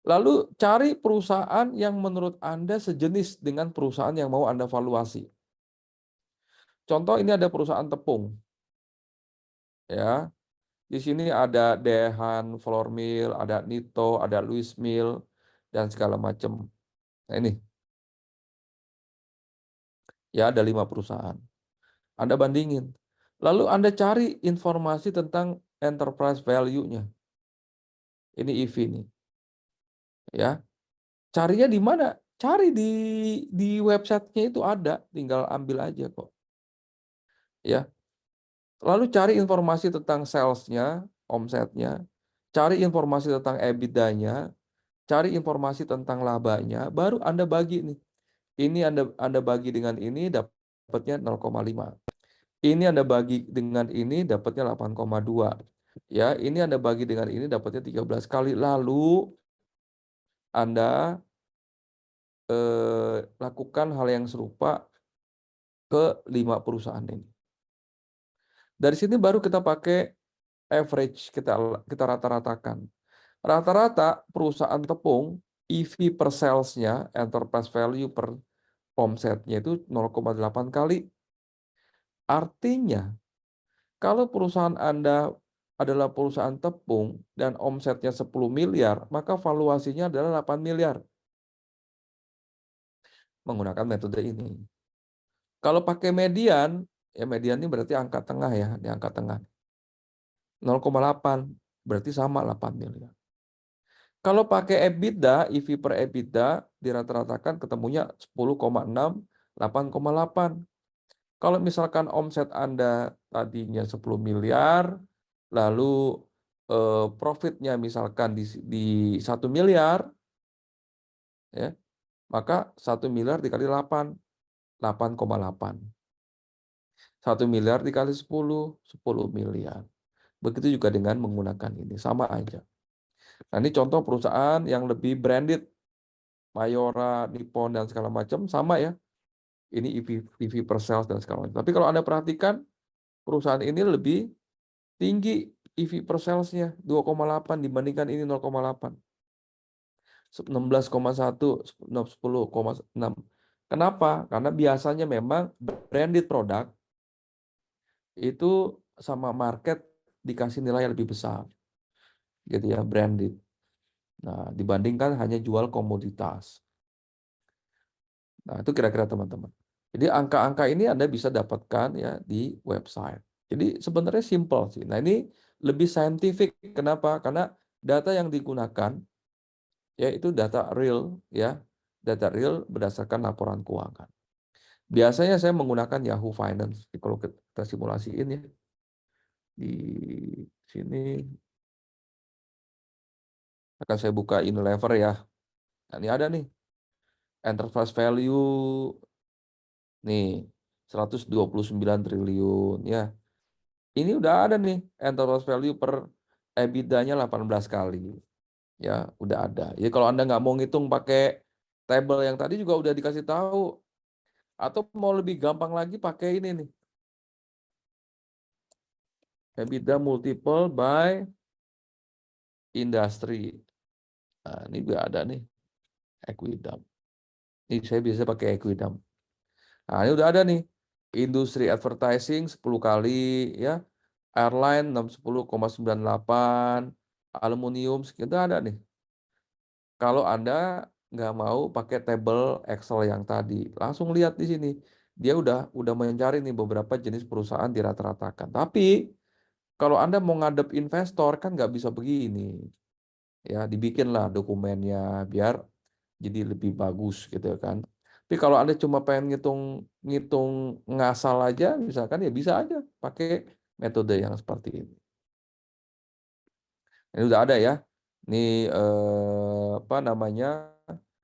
S2: lalu cari perusahaan yang menurut Anda sejenis dengan perusahaan yang mau Anda valuasi. Contoh ini ada perusahaan tepung. Ya. Di sini ada Dehan, Flour Mill, ada Nito, ada Louis Mill, dan segala macam. Nah ini, ya ada 5 perusahaan. Anda bandingin. Lalu Anda cari informasi tentang enterprise value-nya. Ini EV nih. Ya, carinya di mana? Cari di website-nya itu ada, tinggal ambil aja kok. Ya. Lalu cari informasi tentang sales-nya, omsetnya, cari informasi tentang EBITDA-nya, cari informasi tentang labanya, baru Anda bagi nih. Ini Anda bagi dengan ini dapatnya 0,5. Ini Anda bagi dengan ini dapatnya 8,2. Ya, ini Anda bagi dengan ini dapatnya 13 kali. Lalu Anda lakukan hal yang serupa ke 5 perusahaan ini. Dari sini baru kita pakai average, kita rata-ratakan. Rata-rata perusahaan tepung EV per sales-nya, enterprise value per omsetnya itu 0,8 kali. Artinya, kalau perusahaan Anda adalah perusahaan tepung dan omsetnya 10 miliar, maka valuasinya adalah 8 miliar menggunakan metode ini. Kalau pakai median, ya median ini berarti angka tengah ya, di angka tengah. 0,8 berarti sama 8 miliar. Kalau pakai EBITDA, EV per EBITDA dirata-ratakan ketemunya 10,6, 8,8. Kalau misalkan omset Anda tadinya 10 miliar, lalu profitnya misalkan di 1 miliar, ya, maka 1 miliar dikali 8, 8,8. 1 miliar dikali 10, 10 miliar. Begitu juga dengan menggunakan ini, sama aja. Nah, ini contoh perusahaan yang lebih branded, Mayora, Nippon, dan segala macam, sama ya. Ini EV per sales dan segala macam. Tapi kalau Anda perhatikan, perusahaan ini lebih tinggi EV per sales-nya, 2,8 dibandingkan ini 0,8. 16,1, 10,6. Kenapa? Karena biasanya memang branded product itu sama market dikasih nilai yang lebih besar. Gitu ya, branded. Nah, dibandingkan hanya jual komoditas. Nah, itu kira-kira teman-teman. Jadi angka-angka ini Anda bisa dapatkan ya di website. Jadi sebenarnya simple sih. Nah, ini lebih scientific. Kenapa? Karena data yang digunakan yaitu data real ya. Data real berdasarkan laporan keuangan. Biasanya saya menggunakan Yahoo Finance. Kalau kita simulasiin ya. Di sini akan saya buka Unilever ya. Nah, ini ada nih. Enterprise value nih 129 triliun ya. Ini udah ada nih enterprise value per EBITDA-nya 18 kali. Ya, udah ada. Ya kalau Anda nggak mau ngitung pakai table yang tadi juga udah dikasih tahu. Atau mau lebih gampang lagi pakai ini nih. EBITDA multiple by industry. Nah, ini juga ada nih. Equidam. Ini saya biasa pakai Equidam. Nah, ini udah ada nih. Industri advertising 10 kali ya. Airline 60,98, aluminium segitu ada nih. Kalau Anda nggak mau pakai table Excel yang tadi, langsung lihat di sini. Dia udah mencari nih beberapa jenis perusahaan dirata-ratakan. Tapi kalau Anda mau ngadep investor kan nggak bisa begini. Ya, dibikinlah dokumennya biar jadi lebih bagus gitu kan. Tapi kalau Anda cuma pengen ngitung ngasal aja, misalkan ya bisa aja pakai metode yang seperti ini. Ini udah ada ya. Ini apa namanya?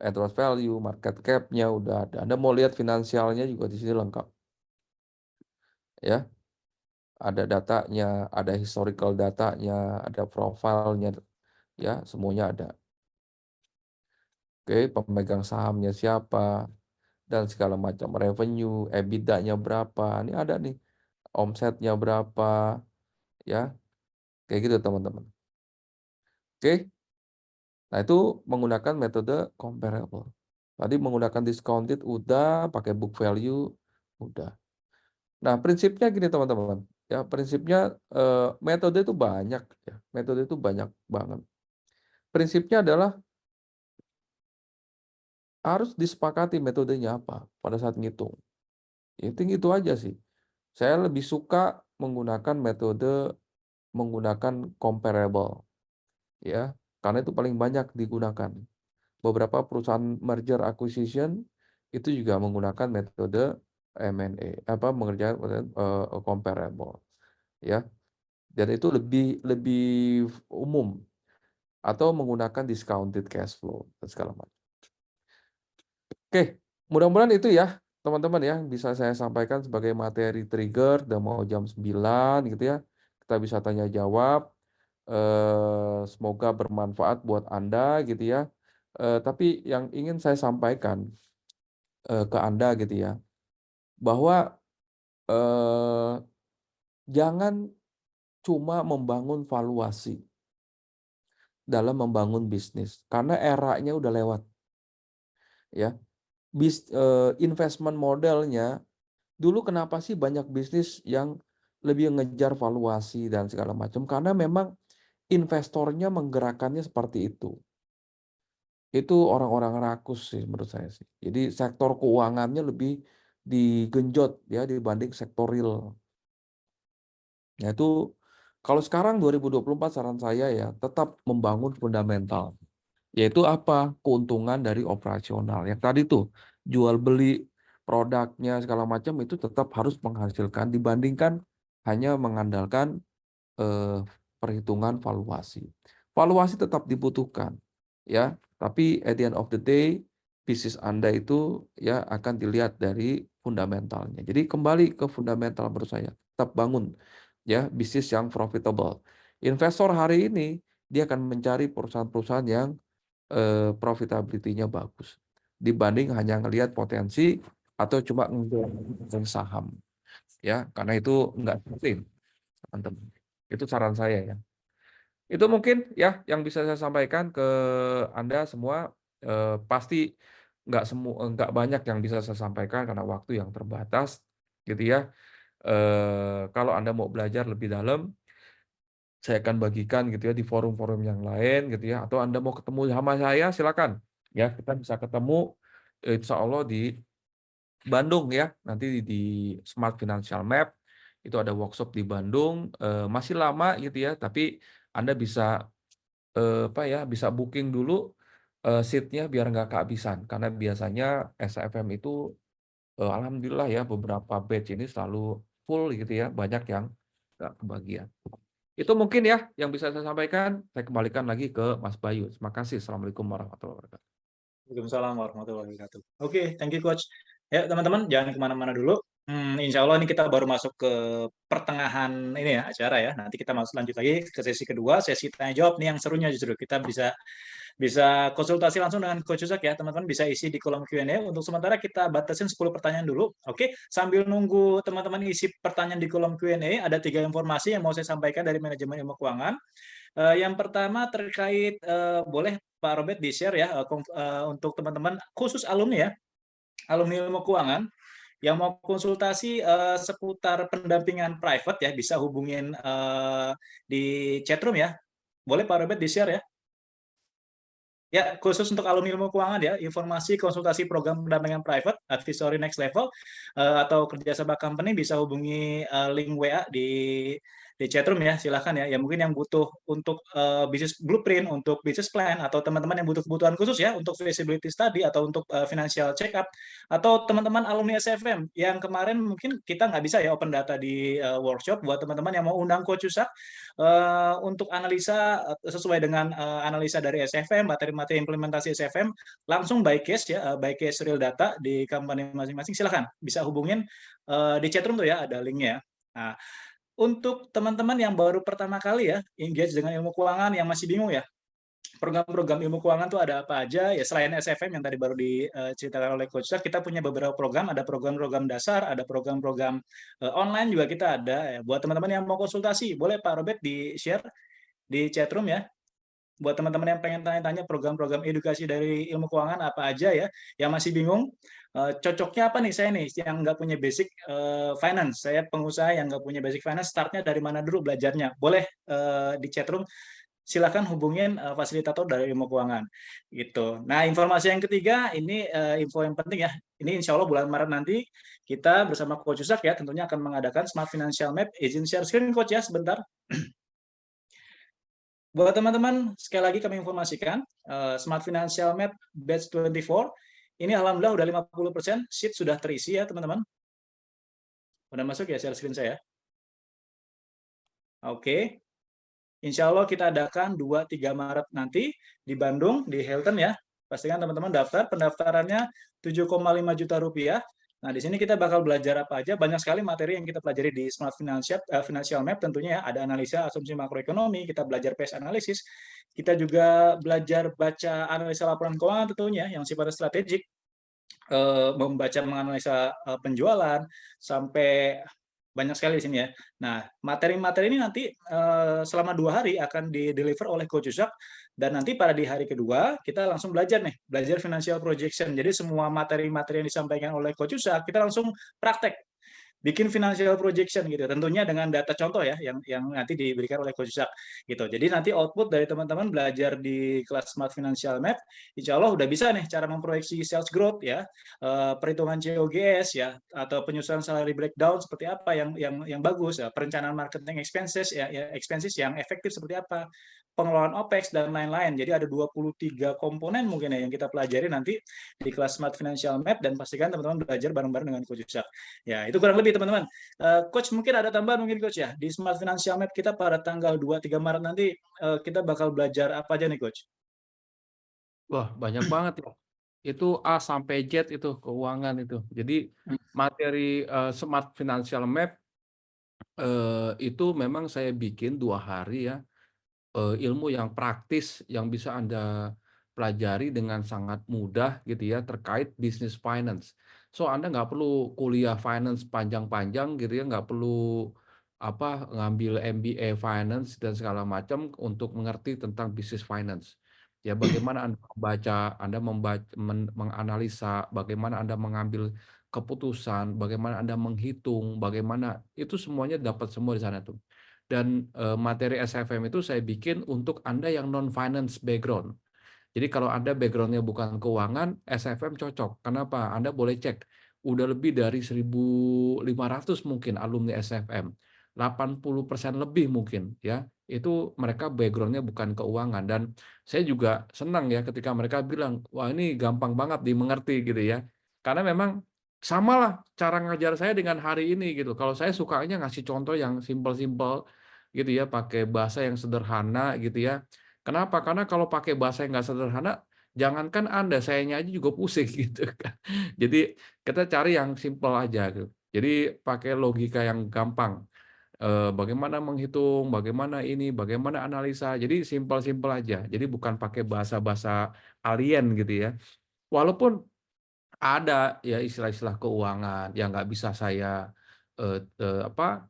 S2: Enterprise value, market cap-nya udah ada. Anda mau lihat finansialnya juga di sini lengkap. Ya. Ada datanya, ada historical datanya, ada profilnya, ya, semuanya ada. Oke, pemegang sahamnya siapa dan segala macam, revenue, EBITDA-nya berapa. Ini ada nih. Omsetnya berapa, ya. Kayak gitu, teman-teman. Oke. Nah, itu menggunakan metode comparable. Tadi menggunakan discounted udah, pakai book value udah. Nah, prinsipnya gini teman-teman. Ya, prinsipnya metode itu banyak ya. Metode itu banyak banget. Prinsipnya adalah harus disepakati metodenya apa pada saat ngitung. Itu aja sih. Saya lebih suka menggunakan metode menggunakan comparable ya, karena itu paling banyak digunakan. Beberapa perusahaan merger acquisition itu juga menggunakan metode M&A, mengerjakan comparable ya, dan itu lebih umum, atau menggunakan discounted cash flow dan segala macam. Oke, mudah-mudahan itu ya teman-teman ya bisa saya sampaikan sebagai materi trigger. Udah mau jam 9 gitu ya, kita bisa tanya jawab. Semoga bermanfaat buat Anda gitu ya. Tapi yang ingin saya sampaikan ke Anda gitu ya, bahwa eh, jangan cuma membangun valuasi dalam membangun bisnis, karena eranya udah lewat ya. Investment modelnya dulu kenapa sih banyak bisnis yang lebih ngejar valuasi dan segala macam? Karena memang investornya menggerakkannya seperti itu. Itu orang-orang rakus sih menurut saya sih. Jadi sektor keuangannya lebih digenjot ya dibanding sektor real. Ya itu kalau sekarang 2024 saran saya ya tetap membangun fundamental. Yaitu apa? Keuntungan dari operasional. Yang tadi tuh jual beli produknya segala macam itu tetap harus menghasilkan dibandingkan hanya mengandalkan eh, perhitungan valuasi. Valuasi tetap dibutuhkan, ya. Tapi at the end of the day, bisnis Anda itu ya akan dilihat dari fundamentalnya. Jadi kembali ke fundamental menurut saya, tetap bangun ya bisnis yang profitable. Investor hari ini dia akan mencari perusahaan-perusahaan yang profitability-nya bagus dibanding hanya ngelihat potensi atau cuma ngejar saham ya karena itu nggak penting teman-teman. Itu saran saya ya. Itu mungkin ya yang bisa saya sampaikan ke Anda semua. Pasti nggak banyak yang bisa saya sampaikan karena waktu yang terbatas gitu ya. Kalau Anda mau belajar lebih dalam, saya akan bagikan gitu ya di forum-forum yang lain gitu ya. Atau Anda mau ketemu sama saya silakan ya kita bisa ketemu insya Allah di Bandung ya, nanti di Smart Financial Map itu ada workshop di Bandung, masih lama gitu ya, tapi Anda bisa apa ya, bisa booking dulu seat-nya biar nggak kehabisan, karena biasanya SFM itu alhamdulillah ya beberapa batch ini selalu full gitu ya, banyak yang nggak kebagian. Itu mungkin ya yang bisa saya sampaikan. Saya kembalikan lagi ke Mas Bayu. Terima kasih. Assalamualaikum warahmatullahi wabarakatuh.
S1: Waalaikumsalam warahmatullahi wabarakatuh. Oke, thank you Coach. Ya teman-teman, jangan kemana-mana dulu. Insya Allah ini kita baru masuk ke pertengahan ini ya acara ya. Nanti kita masuk lanjut lagi ke sesi kedua, sesi tanya jawab nih yang serunya justru. Kita bisa bisa konsultasi langsung dengan Coach Uzak ya, teman-teman bisa isi di kolom Q&A. Untuk sementara kita batasin 10 pertanyaan dulu. Oke, sambil nunggu teman-teman isi pertanyaan di kolom Q&A, ada 3 informasi yang mau saya sampaikan dari manajemen ilmu keuangan. Yang pertama terkait boleh Pak Robert di-share ya untuk teman-teman khusus alumni ya, alumni ilmu keuangan yang mau konsultasi seputar pendampingan private ya, bisa hubungin di chatroom ya. Boleh Pak Robert di-share ya. Ya, khusus untuk alumni ilmu keuangan ya, informasi konsultasi program pendampingan private, advisory next level, atau kerjasama company bisa hubungi link WA di chatroom ya, silahkan ya. Ya mungkin yang butuh untuk bisnis blueprint, untuk business plan, atau teman-teman yang butuh kebutuhan khusus ya, untuk feasibility study, atau untuk financial check up, atau teman-teman alumni SFM, yang kemarin mungkin kita nggak bisa ya open data di workshop, buat teman-teman yang mau undang Coach Yusak, untuk analisa sesuai dengan analisa dari SFM, materi-materi implementasi SFM, langsung by case ya, by case real data di company masing-masing, silahkan bisa hubungin di chatroom tuh ya, ada linknya. Nah, untuk teman-teman yang baru pertama kali ya engage dengan ilmu keuangan yang masih bingung ya, program-program ilmu keuangan tuh ada apa aja ya, selain SFM yang tadi baru diceritakan oleh Coach Zak, kita punya beberapa program, ada program-program dasar, ada program-program online juga kita ada ya. Buat teman-teman yang mau konsultasi, boleh Pak Robert di-share di chatroom ya. Buat teman-teman yang pengen tanya-tanya program-program edukasi dari ilmu keuangan apa aja ya, yang masih bingung, cocoknya apa nih saya nih yang nggak punya basic finance, saya pengusaha yang nggak punya basic finance, startnya dari mana dulu belajarnya, boleh di chatroom, silakan hubungin fasilitator dari ilmu keuangan gitu. Nah, informasi yang ketiga ini info yang penting ya. Ini insya Allah bulan Maret nanti kita bersama Coach Yusak ya tentunya akan mengadakan Smart Financial Map. Izin share screen Coach ya sebentar. Buat teman-teman, sekali lagi kami informasikan, Smart Financial Map Batch 24, ini alhamdulillah udah 50%, sheet sudah terisi ya teman-teman. Udah masuk ya share screen saya? Oke. Insya Allah kita adakan 2-3 Maret nanti di Bandung, di Hilton ya. Pastikan teman-teman daftar, pendaftarannya 7,5 juta rupiah. Nah, di sini kita bakal belajar apa aja, banyak sekali materi yang kita pelajari di Smart Financial Map tentunya ya, ada analisa asumsi makroekonomi, kita belajar PES analisis, kita juga belajar baca analisa laporan keuangan tentunya yang sifatnya strategik, membaca menganalisa penjualan sampai banyak sekali di sini ya. Nah, materi-materi ini nanti selama 2 hari akan di-deliver oleh Coach Yusak dan nanti pada di hari kedua kita langsung belajar nih, belajar financial projection. Jadi semua materi-materi yang disampaikan oleh Coach Yusak kita langsung praktek bikin financial projection gitu. Tentunya dengan data contoh ya yang nanti diberikan oleh Coach Ishak gitu. Jadi nanti output dari teman-teman belajar di kelas Smart Financial Map, insya Allah udah bisa nih cara memproyeksi sales growth ya, perhitungan COGS ya, atau penyusunan salary breakdown seperti apa yang bagus ya, perencanaan marketing expenses ya expenses yang efektif seperti apa, pengelolaan OPEX dan lain-lain. Jadi ada 23 komponen mungkin ya yang kita pelajari nanti di kelas Smart Financial Map dan pastikan teman-teman belajar bareng-bareng dengan Coach Ishak. Ya, itu kurang lebih teman-teman. Coach mungkin ada tambahan mungkin Coach ya. Di Smart Financial Map kita pada tanggal 2-3 Maret nanti kita bakal belajar apa aja nih Coach?
S2: Wah, banyak banget ya. Itu A sampai Z itu keuangan itu. Jadi materi Smart Financial Map itu memang saya bikin 2 hari ya. Ilmu yang praktis yang bisa Anda pelajari dengan sangat mudah gitu ya terkait bisnis finance. So Anda nggak perlu kuliah finance panjang-panjang gitu ya, nggak perlu apa ngambil MBA finance dan segala macam untuk mengerti tentang bisnis finance. Ya bagaimana Anda membaca, menganalisa, bagaimana Anda mengambil keputusan, bagaimana Anda menghitung, bagaimana itu semuanya dapat semua di sana tuh. Dan materi SFM itu saya bikin untuk Anda yang non-finance background. Jadi kalau Anda background-nya bukan keuangan, SFM cocok. Kenapa? Anda boleh cek. Udah lebih dari 1.500 mungkin alumni SFM. 80% lebih mungkin ya. Itu mereka background-nya bukan keuangan. Dan saya juga senang ya ketika mereka bilang, wah ini gampang banget dimengerti gitu ya. Karena memang samalah cara ngajar saya dengan hari ini gitu. Kalau saya sukanya ngasih contoh yang simpel-simpel gitu ya, pakai bahasa yang sederhana gitu ya. Kenapa? Karena kalau pakai bahasa yang nggak sederhana, jangankan Anda, sayanya aja juga pusing gitu kan. Jadi kita cari yang simpel aja gitu. Jadi pakai logika yang gampang. Bagaimana menghitung, bagaimana ini, bagaimana analisa. Jadi simpel-simpel aja. Jadi bukan pakai bahasa-bahasa alien gitu ya. Walaupun ada ya istilah-istilah keuangan yang nggak bisa saya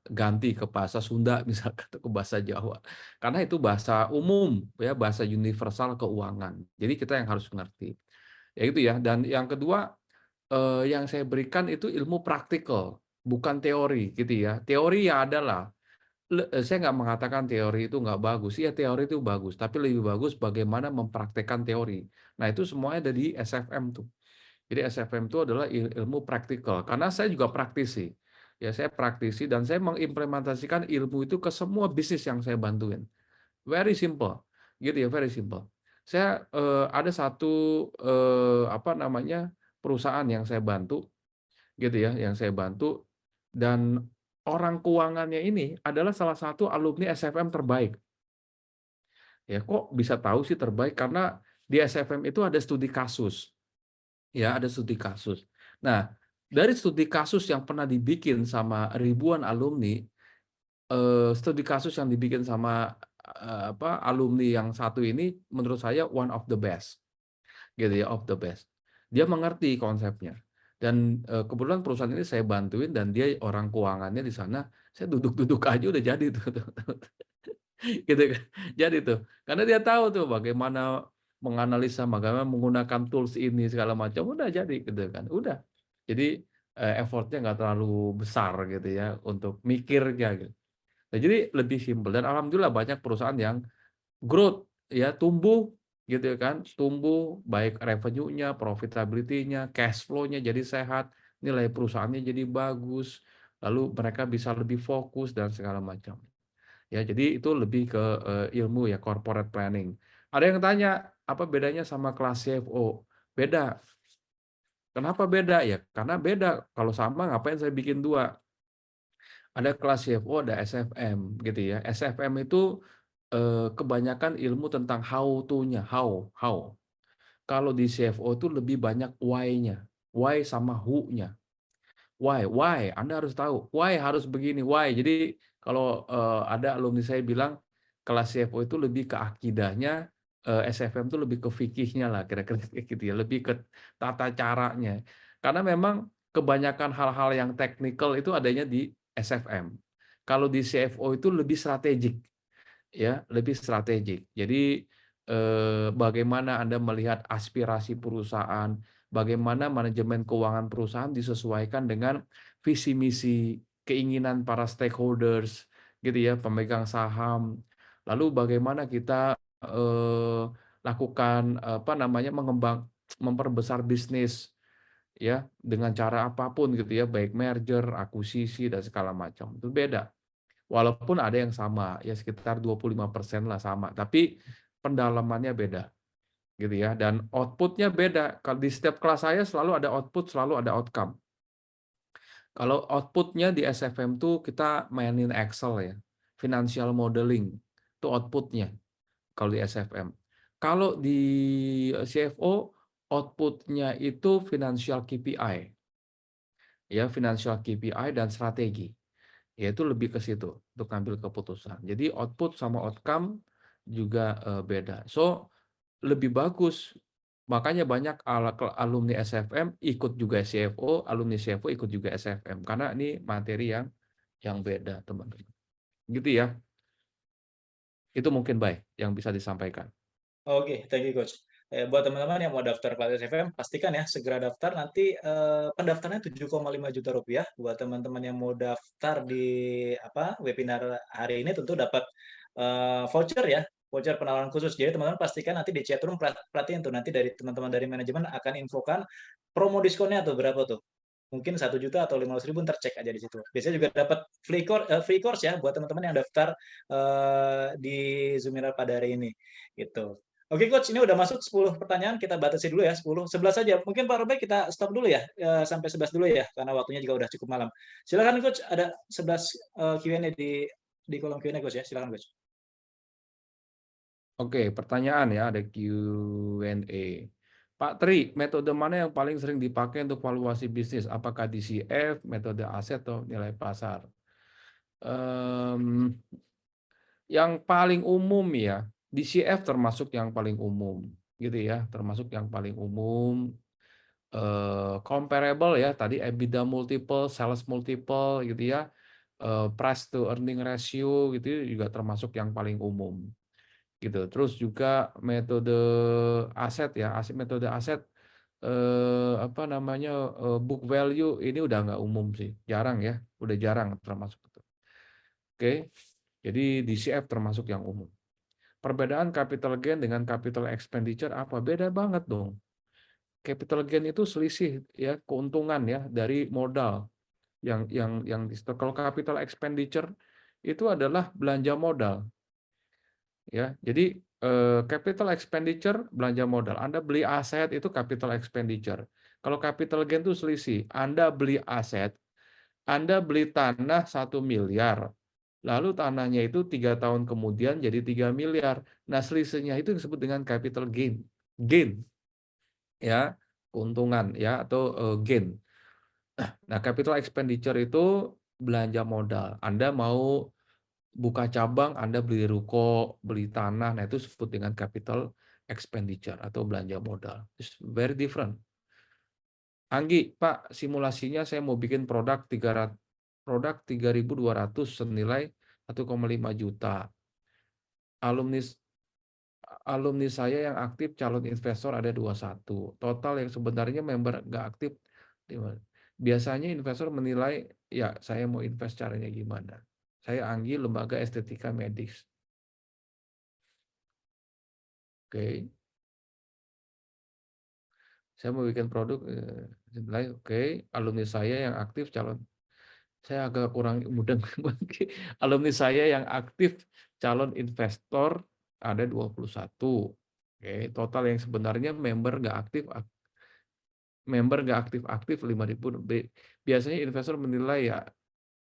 S2: ganti ke bahasa Sunda misalkan atau ke bahasa Jawa. Karena itu bahasa umum ya, bahasa universal keuangan. Jadi kita yang harus mengerti. Ya itu ya. Dan yang kedua yang saya berikan itu ilmu praktikal, bukan teori gitu ya. Teori ya adalah saya nggak mengatakan teori itu nggak bagus. Iya teori itu bagus, tapi lebih bagus bagaimana mempraktekkan teori. Nah itu semuanya ada di SFM tuh. Jadi SFM itu adalah ilmu praktikal, karena saya juga praktisi. Ya, saya praktisi dan saya mengimplementasikan ilmu itu ke semua bisnis yang saya bantuin. Very simple, gitu ya, very simple. Saya ada satu apa namanya perusahaan yang saya bantu, gitu ya, yang saya bantu dan orang keuangannya ini adalah salah satu alumni SFM terbaik. Ya, kok bisa tahu sih terbaik? Karena di SFM itu ada studi kasus. Ya, ada studi kasus. Nah, dari studi kasus yang pernah dibikin sama ribuan alumni, studi kasus yang dibikin sama, alumni yang satu ini menurut saya one of the best, gitu ya, of the best. Dia mengerti konsepnya dan, kebetulan perusahaan ini saya bantuin dan dia orang keuangannya di sana, saya duduk-duduk aja udah jadi tuh. Gitu kan. Jadi tuh, karena dia tahu tuh bagaimana menganalisa, bagaimana menggunakan tools ini segala macam, udah jadi gitu kan, udah. Jadi, effort-nya nggak terlalu besar gitu ya untuk mikirnya gitu. Nah, jadi lebih simpel dan alhamdulillah banyak perusahaan yang growth ya, tumbuh gitu kan, tumbuh baik revenue-nya, profitability-nya, cash flow-nya jadi sehat, nilai perusahaannya jadi bagus, lalu mereka bisa lebih fokus dan segala macam. Ya, jadi itu lebih ke, ilmu ya, corporate planning. Ada yang tanya, apa bedanya sama kelas CFO? Beda. Kenapa beda? Ya karena beda, kalau sama ngapain saya bikin 2? Ada kelas CFO, ada SFM gitu ya. SFM itu, kebanyakan ilmu tentang how to-nya, how. Kalau di CFO itu lebih banyak why-nya, why sama who-nya. Why, Anda harus tahu, why harus begini, why. Jadi kalau, ada alumni saya bilang, kelas CFO itu lebih ke akidahnya, SFM itu lebih ke fikihnya lah, kira-kira kayak gitu ya, lebih ke tata caranya. Karena memang kebanyakan hal-hal yang teknikal itu adanya di SFM. Kalau di CFO itu lebih strategik. Ya, lebih strategik. Jadi, bagaimana Anda melihat aspirasi perusahaan, bagaimana manajemen keuangan perusahaan disesuaikan dengan visi misi, keinginan para stakeholders, gitu ya, pemegang saham. Lalu bagaimana kita, lakukan, apa namanya, memperbesar bisnis, ya, dengan cara apapun gitu ya, baik merger, akuisisi, dan segala macam, itu beda. Walaupun ada yang sama, ya sekitar 25% lah sama, tapi pendalamannya beda, gitu ya, dan output-nya beda. Kalau di setiap kelas saya selalu ada output, selalu ada outcome. Kalau output-nya di SFM tuh kita mainin Excel ya, financial modeling, itu output-nya kalau di SFM. Kalau di CFO, output-nya itu financial KPI, ya financial KPI dan strategi. Ya itu lebih ke situ untuk ngambil keputusan. Jadi output sama outcome juga, beda. So, lebih bagus. Makanya banyak alumni SFM ikut juga CFO, alumni CFO ikut juga SFM karena ini materi yang beda, teman-teman. Gitu ya. Itu mungkin baik yang bisa disampaikan.
S1: Oke, thank you Coach. Buat teman-teman yang mau daftar kelas SFM, pastikan ya segera daftar. Nanti pendaftarannya 7,5 juta rupiah. Buat teman-teman yang mau daftar di apa webinar hari ini, tentu dapat voucher ya, voucher penawaran khusus. Jadi teman-teman pastikan nanti di chatroom perhatiin tuh nanti dari teman-teman dari manajemen akan infokan promo diskonnya tuh berapa tuh. Mungkin 1 juta atau 500.000 ntar cek aja di situ. Biasanya juga dapat free course ya buat teman-teman yang daftar di Zoominar pada hari ini gitu. Oke Coach, ini udah masuk 10 pertanyaan, kita batasi dulu ya, 10, 11 saja. Mungkin Pak Robert kita stop dulu ya, sampai 11 dulu ya, karena waktunya juga udah cukup malam. Silakan Coach, ada 11 Q&A di kolom Q&A Coach ya, silakan Coach.
S2: Oke, pertanyaan ya, ada Q&A. Pak Tri, metode mana yang paling sering dipakai untuk valuasi bisnis? Apakah DCF, metode aset, atau nilai pasar? Mmm Yang paling umum ya, DCF termasuk yang paling umum, gitu ya, termasuk yang paling umum, comparable ya, tadi EBITDA multiple, sales multiple gitu ya, price to earning ratio gitu juga termasuk yang paling umum, gitu. Terus juga metode aset ya, metode aset, apa namanya, book value ini udah nggak umum sih, jarang ya, udah jarang termasuk itu. Oke, jadi DCF termasuk yang umum. Perbedaan capital gain dengan capital expenditure apa? Beda banget dong. Capital gain itu selisih ya keuntungan ya dari modal yang kalau capital expenditure itu adalah belanja modal ya. Jadi capital expenditure belanja modal. Anda beli aset itu capital expenditure. Kalau capital gain itu selisih. Anda beli aset, Anda beli tanah 1 miliar. Lalu tanahnya itu 3 tahun kemudian jadi 3 miliar. Nah, selisihnya itu disebut dengan capital gain. Gain, ya, keuntungan, ya, atau gain. Nah, capital expenditure itu belanja modal. Anda mau buka cabang, Anda beli ruko, beli tanah, nah itu disebut dengan capital expenditure atau belanja modal. It's very different. Anggi, Pak, simulasinya saya mau bikin produk 3.200 senilai 1,5 juta. Alumni alumni saya yang aktif calon investor ada 21. Total yang sebenarnya member nggak aktif 5. Biasanya investor menilai, ya saya mau invest caranya gimana. Saya Anggi, lembaga estetika medis. Oke. Saya mau bikin produk, oke. Alumni saya yang aktif calon. Saya agak kurang mudah alumni saya yang aktif calon investor ada 21. Oke, total yang sebenarnya member nggak aktif-aktif 5.000. Biasanya investor menilai ya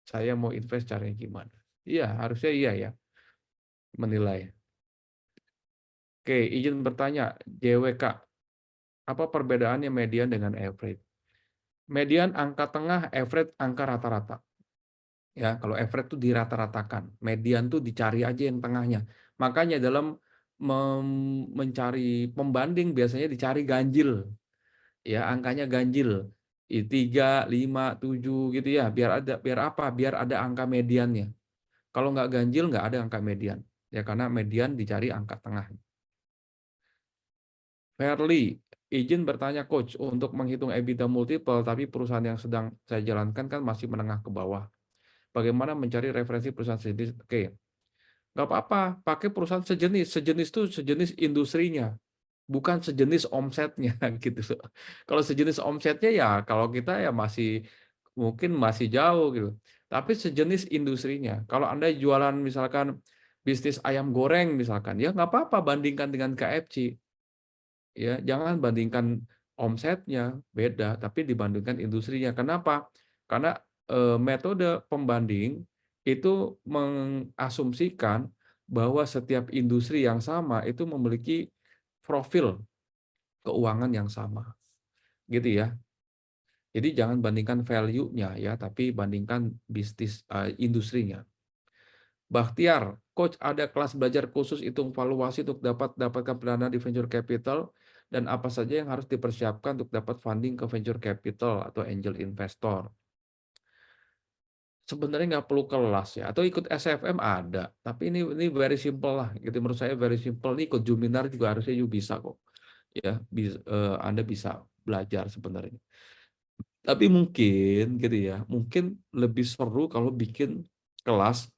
S2: saya mau invest caranya gimana. Iya, harusnya iya ya menilai. Oke, izin bertanya, JWK, apa perbedaannya median dengan average? median angka tengah, average angka rata-rata. Ya, kalau average itu dirata-ratakan, median tuh dicari aja yang tengahnya. Makanya dalam mencari pembanding biasanya dicari ganjil, ya angkanya ganjil. 3, 5, 7 gitu ya, biar apa? Biar ada angka mediannya. Kalau nggak ganjil nggak ada angka median. Ya karena median dicari angka tengah. Fairly, izin bertanya coach, untuk menghitung EBITDA multiple tapi perusahaan yang sedang saya jalankan kan masih menengah ke bawah. Bagaimana mencari referensi perusahaan sejenis? Oke, nggak apa-apa, pakai perusahaan sejenis. Sejenis itu sejenis industrinya, bukan sejenis omsetnya gitu. Kalau sejenis omsetnya ya kalau kita ya masih mungkin masih jauh gitu. Tapi sejenis industrinya. Kalau Anda jualan misalkan bisnis ayam goreng misalkan, ya nggak apa-apa bandingkan dengan KFC. Ya, jangan bandingkan omsetnya beda, tapi dibandingkan industrinya. Kenapa? Karena metode pembanding itu mengasumsikan bahwa setiap industri yang sama itu memiliki profil keuangan yang sama, gitu ya. Jadi jangan bandingkan value-nya ya, tapi bandingkan bisnis industrinya. Bakhtiar, coach ada kelas belajar khusus hitung valuasi untuk dapatkan pendanaan di venture capital dan apa saja yang harus dipersiapkan untuk dapat funding ke venture capital atau angel investor. Sebenarnya nggak perlu kelas ya, atau ikut SFM ada, tapi ini very simple lah, gitu menurut saya very simple. Ini ikut Juminar juga harusnya juga bisa kok, ya Anda bisa belajar sebenarnya. Tapi mungkin gitu ya, mungkin lebih seru kalau bikin kelas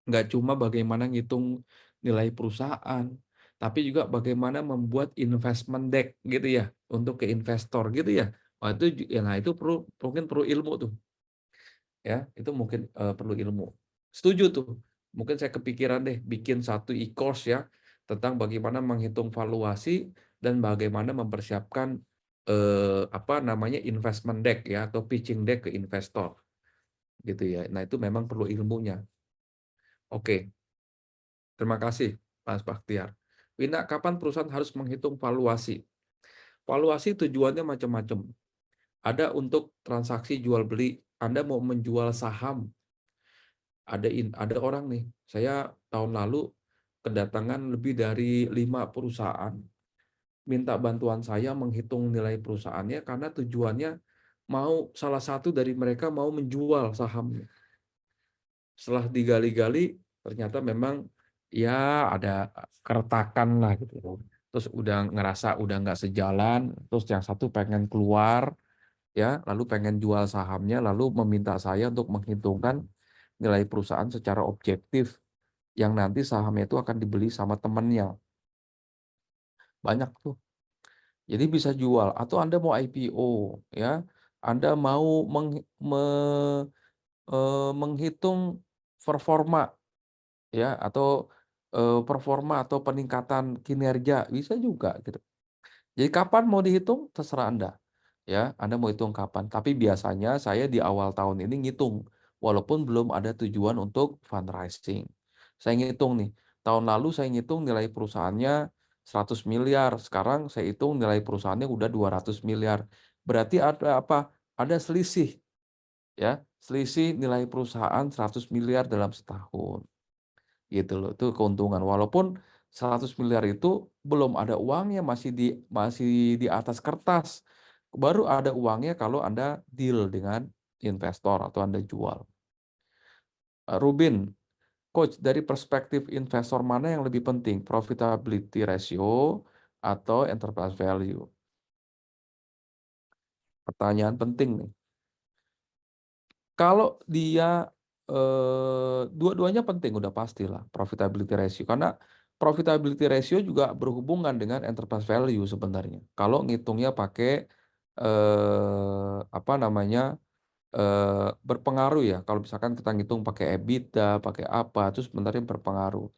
S2: nggak cuma bagaimana ngitung nilai perusahaan, tapi juga bagaimana membuat investment deck gitu ya untuk ke investor gitu ya. Wah itu ya, nah itu mungkin perlu ilmu tuh ya, itu mungkin perlu ilmu. Setuju tuh. Mungkin saya kepikiran deh bikin satu e-course ya tentang bagaimana menghitung valuasi dan bagaimana mempersiapkan apa namanya investment deck ya atau pitching deck ke investor gitu ya. Nah itu memang perlu ilmunya. Oke. Terima kasih, Mas Bakhtiar. Wina, kapan perusahaan harus menghitung valuasi? Valuasi tujuannya macam-macam. Ada untuk transaksi jual beli. Anda mau menjual saham. Ada orang nih, saya tahun lalu kedatangan lebih dari 5 perusahaan. Minta bantuan saya menghitung nilai perusahaannya karena tujuannya mau salah satu dari mereka mau menjual sahamnya. Setelah digali-gali, ternyata memang ya ada keretakan lah gitu. Terus udah ngerasa udah nggak sejalan, terus yang satu pengen keluar, ya, lalu pengen jual sahamnya, lalu meminta saya untuk menghitungkan nilai perusahaan secara objektif, yang nanti sahamnya itu akan dibeli sama temennya. Banyak tuh. Jadi bisa jual, atau Anda mau IPO, ya, Anda mau menghitung performa ya atau performa atau peningkatan kinerja bisa juga gitu. Jadi kapan mau dihitung terserah Anda. Ya, Anda mau hitung kapan. Tapi biasanya saya di awal tahun ini ngitung walaupun belum ada tujuan untuk fundraising. Saya ngitung nih, tahun lalu saya ngitung nilai perusahaannya 100 miliar, sekarang saya hitung nilai perusahaannya udah 200 miliar. Berarti ada apa? Ada selisih ya, selisih nilai perusahaan 100 miliar dalam setahun. Gitu loh, itu keuntungan. Walaupun 100 miliar itu belum ada uangnya, masih di atas kertas. Baru ada uangnya kalau Anda deal dengan investor atau Anda jual. Rubin, coach dari perspektif investor mana yang lebih penting, profitability ratio atau enterprise value? Pertanyaan penting nih. Kalau dia dua-duanya penting udah pastilah profitability ratio, karena profitability ratio juga berhubungan dengan enterprise value sebenarnya. Kalau ngitungnya pakai apa namanya berpengaruh ya. Kalau misalkan kita ngitung pakai EBITDA, pakai apa, itu sebenarnya berpengaruh.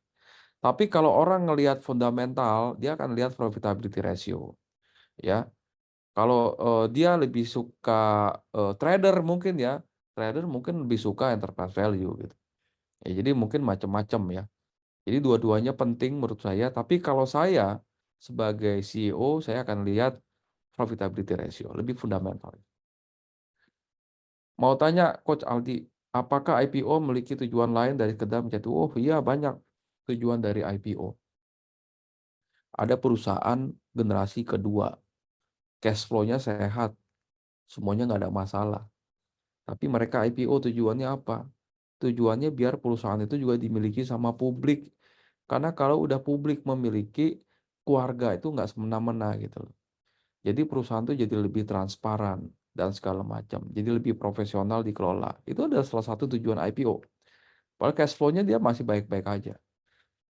S2: Tapi kalau orang ngelihat fundamental, dia akan lihat profitability ratio, ya. Kalau dia lebih suka trader mungkin ya, trader mungkin lebih suka enterprise value gitu. Ya, jadi mungkin macam-macam ya. Jadi dua-duanya penting menurut saya. Tapi kalau saya sebagai CEO, saya akan lihat profitability ratio, lebih fundamental. Mau tanya Coach Aldi, apakah IPO memiliki tujuan lain dari kedam menjadi? Oh iya, banyak tujuan dari IPO. Ada perusahaan generasi kedua, cash flow-nya sehat, semuanya nggak ada masalah. Tapi mereka IPO tujuannya apa? Tujuannya biar perusahaan itu juga dimiliki sama publik. Karena kalau udah publik memiliki, keluarga itu nggak semena-mena gitu loh. Jadi perusahaan itu jadi lebih transparan dan segala macam. Jadi lebih profesional dikelola. Itu adalah salah satu tujuan IPO. Padahal cash flow-nya dia masih baik-baik aja.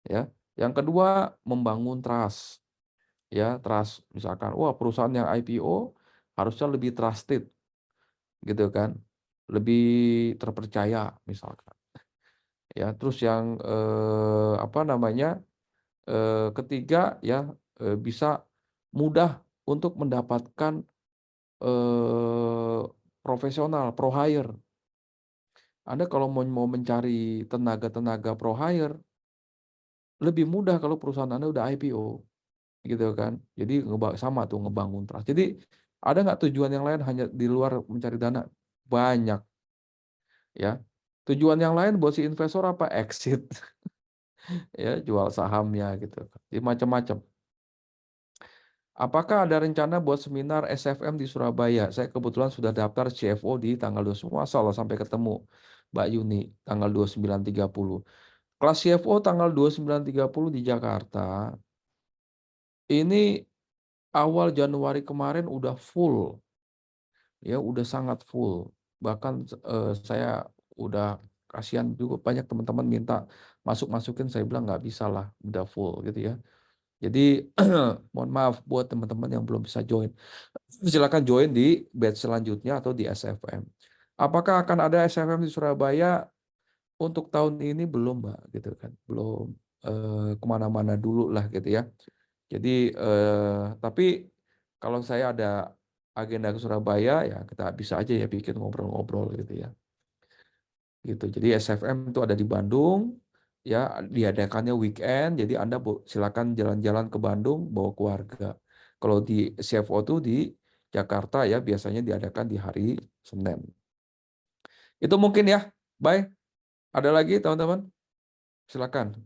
S2: Ya. Yang kedua, membangun trust. Ya, trust. Misalkan, wah perusahaan yang IPO harusnya lebih trusted, gitu kan, lebih terpercaya, misalkan. Ya, terus yang apa namanya? Ketiga, ya bisa mudah untuk mendapatkan profesional, pro hire. Anda kalau mau mencari tenaga-tenaga pro hire, lebih mudah kalau perusahaan Anda udah IPO, gitu kan. Jadi sama tuh ngebangun trust. Jadi ada nggak tujuan yang lain hanya di luar mencari dana? Banyak, ya. Tujuan yang lain buat si investor apa? Exit, ya, jual sahamnya gitu. Jadi macam-macam. Apakah ada rencana buat seminar SFM di Surabaya? Saya kebetulan sudah daftar CFO di tanggal 20. Masalah sampai ketemu Mbak Yuni tanggal 29.30. Kelas CFO tanggal 29.30 di Jakarta. Ini awal Januari kemarin udah full. Ya, udah sangat full. Bahkan saya udah kasihan juga banyak teman-teman minta masukin, saya bilang nggak bisa lah, udah full gitu ya. Jadi mohon maaf buat teman-teman yang belum bisa join. Silakan join di batch selanjutnya atau di SFM. Apakah akan ada SFM di Surabaya untuk tahun ini? Belum, Mbak, gitu kan. Belum kemana-mana dulu lah gitu ya. Jadi tapi kalau saya ada agenda ke Surabaya ya kita bisa aja ya bikin ngobrol-ngobrol gitu ya. Gitu. Jadi SFM itu ada di Bandung, ya diadakannya weekend, jadi Anda silakan jalan-jalan ke Bandung bawa keluarga. Kalau di CFO itu di Jakarta ya biasanya diadakan di hari Senin. Itu mungkin ya. Bye. Ada lagi teman-teman? Silakan.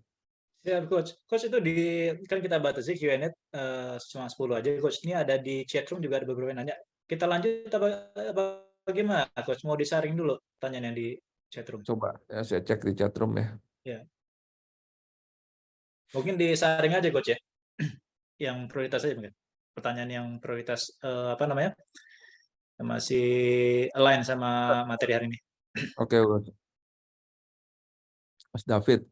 S1: Siap, Coach. Coach itu kan kita batasi Q&A cuma 10 aja, Coach. Ini ada di chat room juga ada beberapa yang nanya. Kita lanjut apa bagaimana, Coach? Mau disaring dulu pertanyaan yang di chat room.
S2: Coba ya, saya cek di chat room ya.
S1: Ya, mungkin disaring aja, Coach ya. Yang prioritas aja mungkin. Pertanyaan yang prioritas apa namanya? Yang masih align sama materi hari ini.
S2: Oke, Mas David.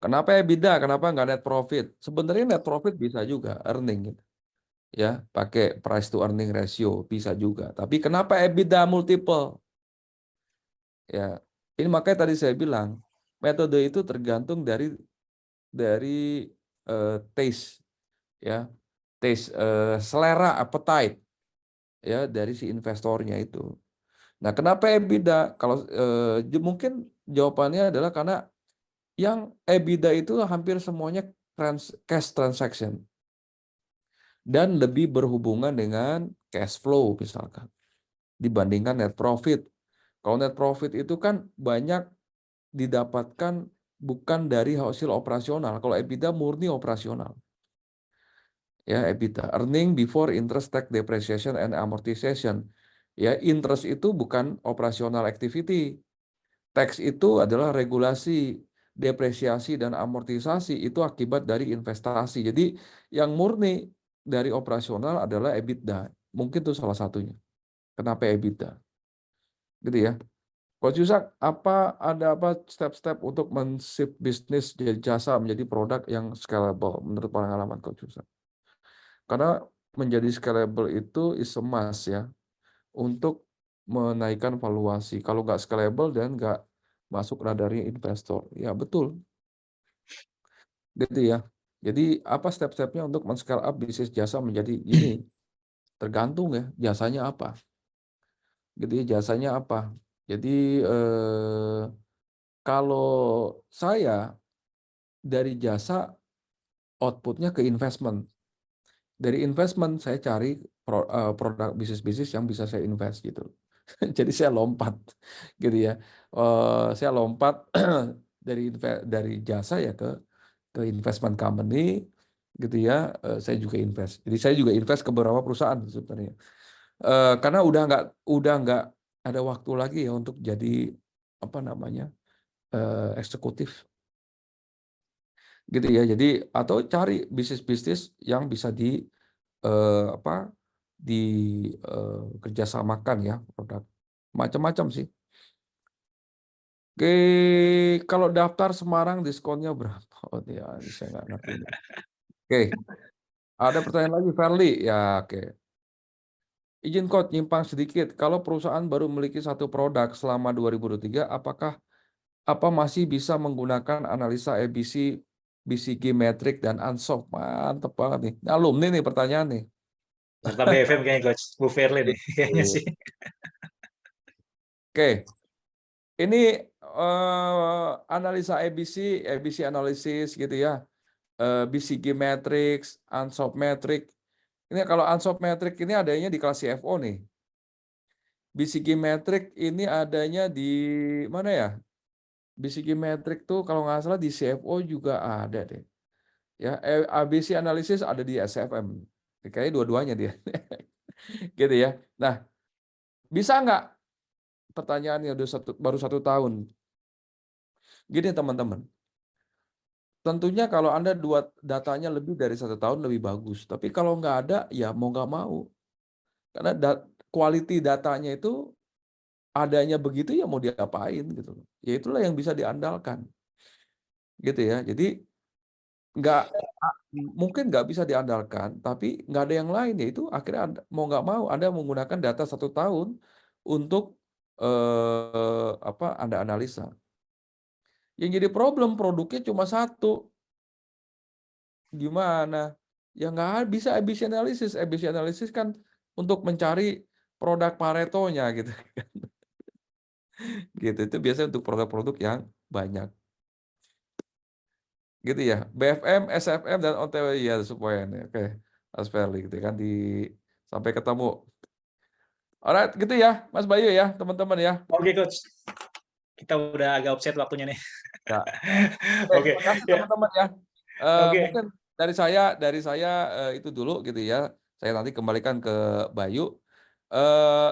S2: Kenapa EBITDA? Kenapa nggak net profit? Sebenarnya net profit bisa juga earning gitu. Ya, pakai price to earning ratio bisa juga. Tapi kenapa EBITDA multiple? Ya, ini makanya tadi saya bilang metode itu tergantung dari taste, ya, taste, selera, appetite, ya, dari si investornya itu. Nah, kenapa EBITDA? Kalau mungkin jawabannya adalah karena yang EBITDA itu hampir semuanya cash transaction dan lebih berhubungan dengan cash flow misalkan dibandingkan net profit. Kalau net profit itu kan banyak didapatkan bukan dari hasil operasional. Kalau EBITDA murni operasional. Ya, EBITDA, earning before interest, tax, depreciation and amortization. Ya, interest itu bukan operasional activity. Tax itu adalah regulasi, depresiasi dan amortisasi itu akibat dari investasi. Jadi yang murni dari operasional adalah EBITDA. Mungkin itu salah satunya. Kenapa EBITDA? Gitu ya. Coach Yusak, ada apa step-step untuk men-shift bisnis jadi jasa menjadi produk yang scalable menurut pengalaman Coach Yusak? Karena menjadi scalable itu is a must ya untuk menaikkan valuasi. Kalau nggak scalable dan nggak masuk radarnya investor, ya betul, gitu ya. Jadi apa step-stepnya untuk men-scale up bisnis jasa menjadi ini? Tergantung ya jasanya apa, gitu ya, jasanya apa. Jadi kalau saya dari jasa outputnya ke investment. Dari investment saya cari produk bisnis-bisnis yang bisa saya invest gitu. Jadi saya lompat gitu ya. Saya lompat dari jasa ya ke investment company gitu ya. Saya juga invest. Jadi saya juga invest ke beberapa perusahaan sebenarnya. Karena udah nggak ada waktu lagi ya untuk jadi apa namanya eksekutif gitu ya. Jadi atau cari bisnis-bisnis yang bisa apa kerjasamakan ya produk macam-macam sih. Oke, kalau daftar Semarang diskonnya berapa? Oh ya, ini saya nggak ngerti ini. Oke, ada pertanyaan lagi, Verly. Ya, oke. Izin Coach, nyimpang sedikit. Kalau perusahaan baru memiliki satu produk selama 2023, apa masih bisa menggunakan analisa ABC, BCG Metric dan ANSOF? Mantep banget nih. Ini alumni nih pertanyaan nih.
S1: Serta BFM kayaknya Coach, Bu Firly nih, kayaknya sih.
S2: Oke, ini analisa ABC analisis gitu ya. BCG Matrix, Ansoff Metric. Ini kalau Ansoff Metric ini adanya di kelas CFO nih. BCG Metric ini adanya di mana ya? BCG Metric tuh kalau nggak salah di CFO juga ada deh. Ya, ABC Analysis ada di SFM. Kayaknya dua-duanya dia. Gitu ya. Nah, bisa nggak? Pertanyaannya baru 1 tahun. Gini teman-teman. Tentunya kalau Anda datanya lebih dari 1 tahun lebih bagus. Tapi kalau nggak ada, ya mau nggak mau. Karena quality datanya itu adanya begitu ya mau diapain gitu. Ya itulah yang bisa diandalkan. Gitu ya. Jadi nggak mungkin nggak bisa diandalkan, tapi nggak ada yang lain. Ya itu akhirnya mau nggak mau Anda menggunakan data 1 tahun untuk Anda analisa. Yang jadi problem produknya cuma satu. Gimana? Ya nggak bisa ABC analisis. ABC analisis kan untuk mencari produk Pareto-nya gitu. Gitu. Itu biasanya untuk produk-produk yang banyak. Gitu ya. BFM, SFM, dan OTW ya supaya ini. Oke. Mas Ferli gitu kan sampai ketemu. Alright, gitu ya, Mas Bayu ya, teman-teman ya.
S1: Oke Coach, kita udah agak offset waktunya nih.
S2: Ya. Oke,
S1: Oke,
S2: terima kasih
S1: ya.
S2: teman-teman ya.
S1: Oke.
S2: Mungkin dari saya itu dulu gitu ya. Saya nanti kembalikan ke Bayu. Eh,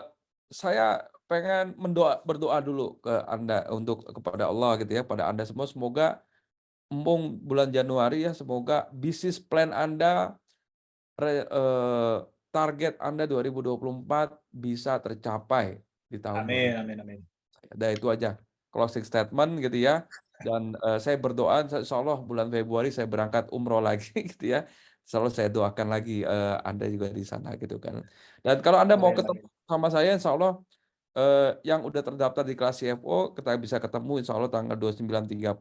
S2: saya pengen berdoa dulu ke Anda kepada Allah gitu ya, pada Anda semua semoga mumpung bulan Januari ya, semoga bisnis plan Anda, target Anda 2024 bisa tercapai di tahun
S1: Amin, amin, amin.
S2: Ada itu aja closing statement gitu ya. Dan saya berdoa insya Allah bulan Februari saya berangkat umroh lagi gitu ya. Selalu saya doakan lagi Anda juga di sana gitu kan. Dan kalau Anda mau
S1: Amin,
S2: ketemu
S1: amin.
S2: sama saya insya Allah yang udah terdaftar di kelas CFO kita bisa ketemu insya Allah tanggal 29-30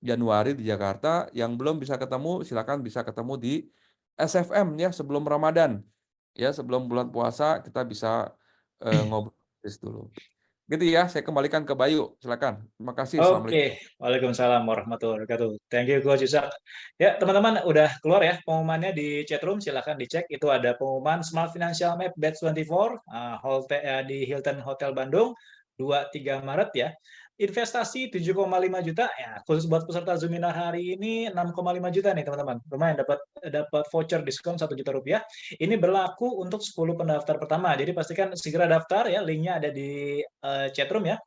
S2: Januari di Jakarta. Yang belum bisa ketemu silakan bisa ketemu di SFM ya sebelum Ramadan. Ya sebelum bulan puasa kita bisa ngobrol dulu. Gitu ya, saya kembalikan ke Bayu. Silakan. Terima kasih. Assalamualaikum.
S1: Oke, Waalaikumsalam warahmatullahi wabarakatuh. Thank you, Coach Yusak. Ya, teman-teman udah keluar ya pengumumannya di chatroom, silahkan dicek. Itu ada pengumuman Smart Financial Map Batch 24 di Hilton Hotel Bandung 23 Maret ya. Investasi 7,5 juta ya, khusus buat peserta Zoominar hari ini 6,5 juta nih teman-teman. Lumayan dapat dapat voucher diskon 1 juta rupiah. Ini berlaku untuk 10 pendaftar pertama. Jadi pastikan segera daftar ya, linknya ada di chatroom ya.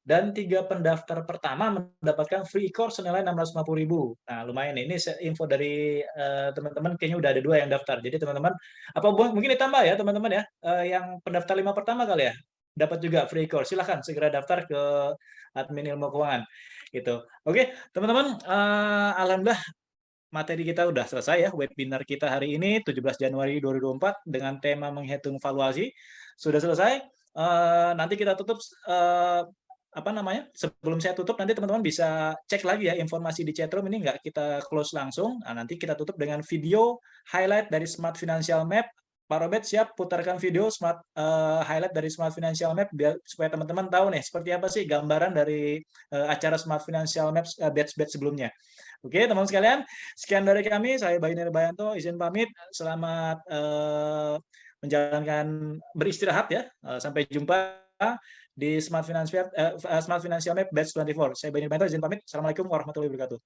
S1: Dan 3 pendaftar pertama mendapatkan free course senilai 650.000. Nah, lumayan nih. Ini info dari teman-teman, kayaknya udah ada 2 yang daftar. Jadi teman-teman, apa mungkin ditambah ya teman-teman ya, yang pendaftar 5 pertama kali ya, dapat juga free course. Silahkan segera daftar ke admin ilmu keuangan. Gitu. Oke, teman-teman, alhamdulillah materi kita udah selesai ya. Webinar kita hari ini 17 Januari 2024 dengan tema menghitung valuasi sudah selesai. Nanti kita tutup apa namanya? Sebelum saya tutup nanti teman-teman bisa cek lagi ya informasi di chatroom, ini nggak kita close langsung. Nah, nanti kita tutup dengan video highlight dari Smart Financial Map. Pak Robert siap putarkan video highlight dari Smart Financial Map biar supaya teman-teman tahu nih seperti apa sih gambaran dari acara Smart Financial Map batch-batch sebelumnya. Oke, teman-teman sekalian, sekian dari kami. Saya Bayu Nirbayanto, izin pamit. Selamat menjalankan beristirahat ya. Sampai jumpa di Smart Financial Map Batch 24. Saya Beni Bento, izin pamit. Assalamualaikum warahmatullahi wabarakatuh.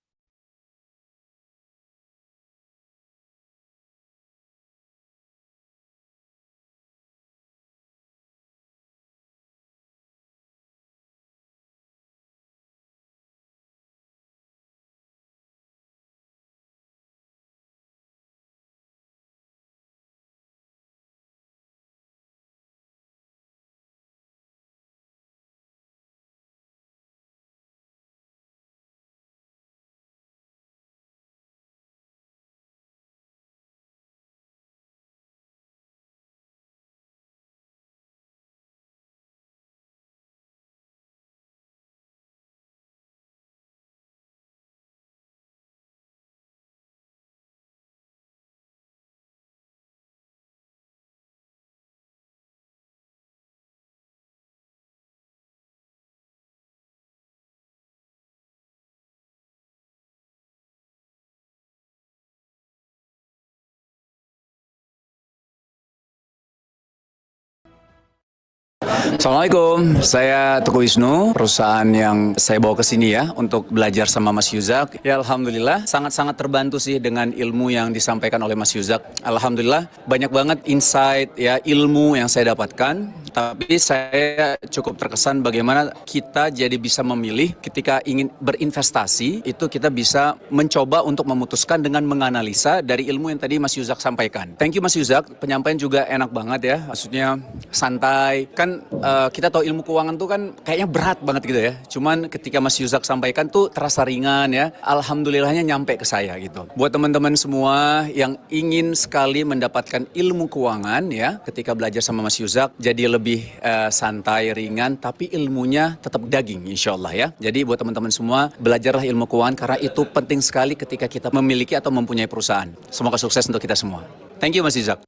S3: Assalamualaikum, saya Teguh Wisnu, perusahaan yang saya bawa ke sini ya untuk belajar sama Mas Yuzak. Ya Alhamdulillah, sangat-sangat terbantu sih dengan ilmu yang disampaikan oleh Mas Yuzak. Alhamdulillah, banyak banget insight ya, ilmu yang saya dapatkan. Tapi saya cukup terkesan bagaimana kita jadi bisa memilih ketika ingin berinvestasi, itu kita bisa mencoba untuk memutuskan dengan menganalisa dari ilmu yang tadi Mas Yuzak sampaikan. Thank you Mas Yuzak, penyampaian juga enak banget ya, maksudnya santai. Kan kita tahu ilmu keuangan tuh kan kayaknya berat banget gitu ya. Cuman ketika Mas Yuzak sampaikan tuh terasa ringan ya. Alhamdulillahnya nyampe ke saya gitu. Buat teman-teman semua yang ingin sekali mendapatkan ilmu keuangan ya, ketika belajar sama Mas Yuzak jadi lebih santai, ringan, tapi ilmunya tetap daging insya Allah ya. Jadi buat teman-teman semua, belajarlah ilmu keuangan karena itu penting sekali ketika kita memiliki atau mempunyai perusahaan. Semoga sukses untuk kita semua. Thank you Mas Yuzak.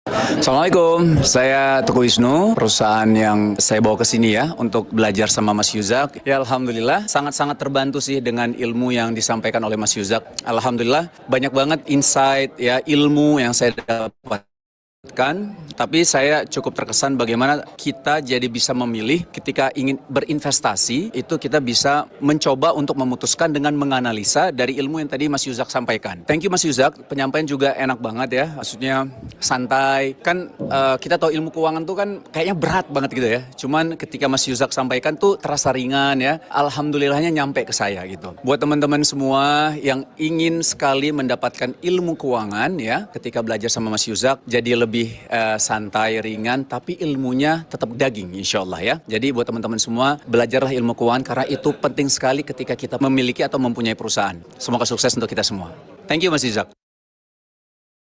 S3: Assalamualaikum, saya Teguh Wisnu, perusahaan yang saya bawa ke sini ya untuk belajar sama Mas Yuzak. Ya Alhamdulillah, sangat-sangat terbantu sih dengan ilmu yang disampaikan oleh Mas Yuzak. Alhamdulillah, banyak banget insight ya, ilmu yang saya dapat. Tapi saya cukup terkesan bagaimana kita jadi bisa memilih ketika ingin berinvestasi, itu kita bisa mencoba untuk memutuskan dengan menganalisa dari ilmu yang tadi Mas Yuzak sampaikan. Thank you Mas Yuzak, penyampaian juga enak banget ya, maksudnya santai. Kan kita tahu ilmu keuangan tuh kan kayaknya berat banget gitu ya. Cuman ketika Mas Yuzak sampaikan tuh terasa ringan ya. Alhamdulillahnya nyampe ke saya gitu. Buat teman-teman semua yang ingin sekali mendapatkan ilmu keuangan ya, ketika belajar sama Mas Yuzak jadi lebih santai, ringan, tapi ilmunya tetap daging insya Allah ya. Jadi buat teman-teman semua, belajarlah ilmu keuangan karena itu penting sekali ketika kita memiliki atau mempunyai perusahaan. Semoga sukses untuk kita semua. Thank you Mas Yuzak.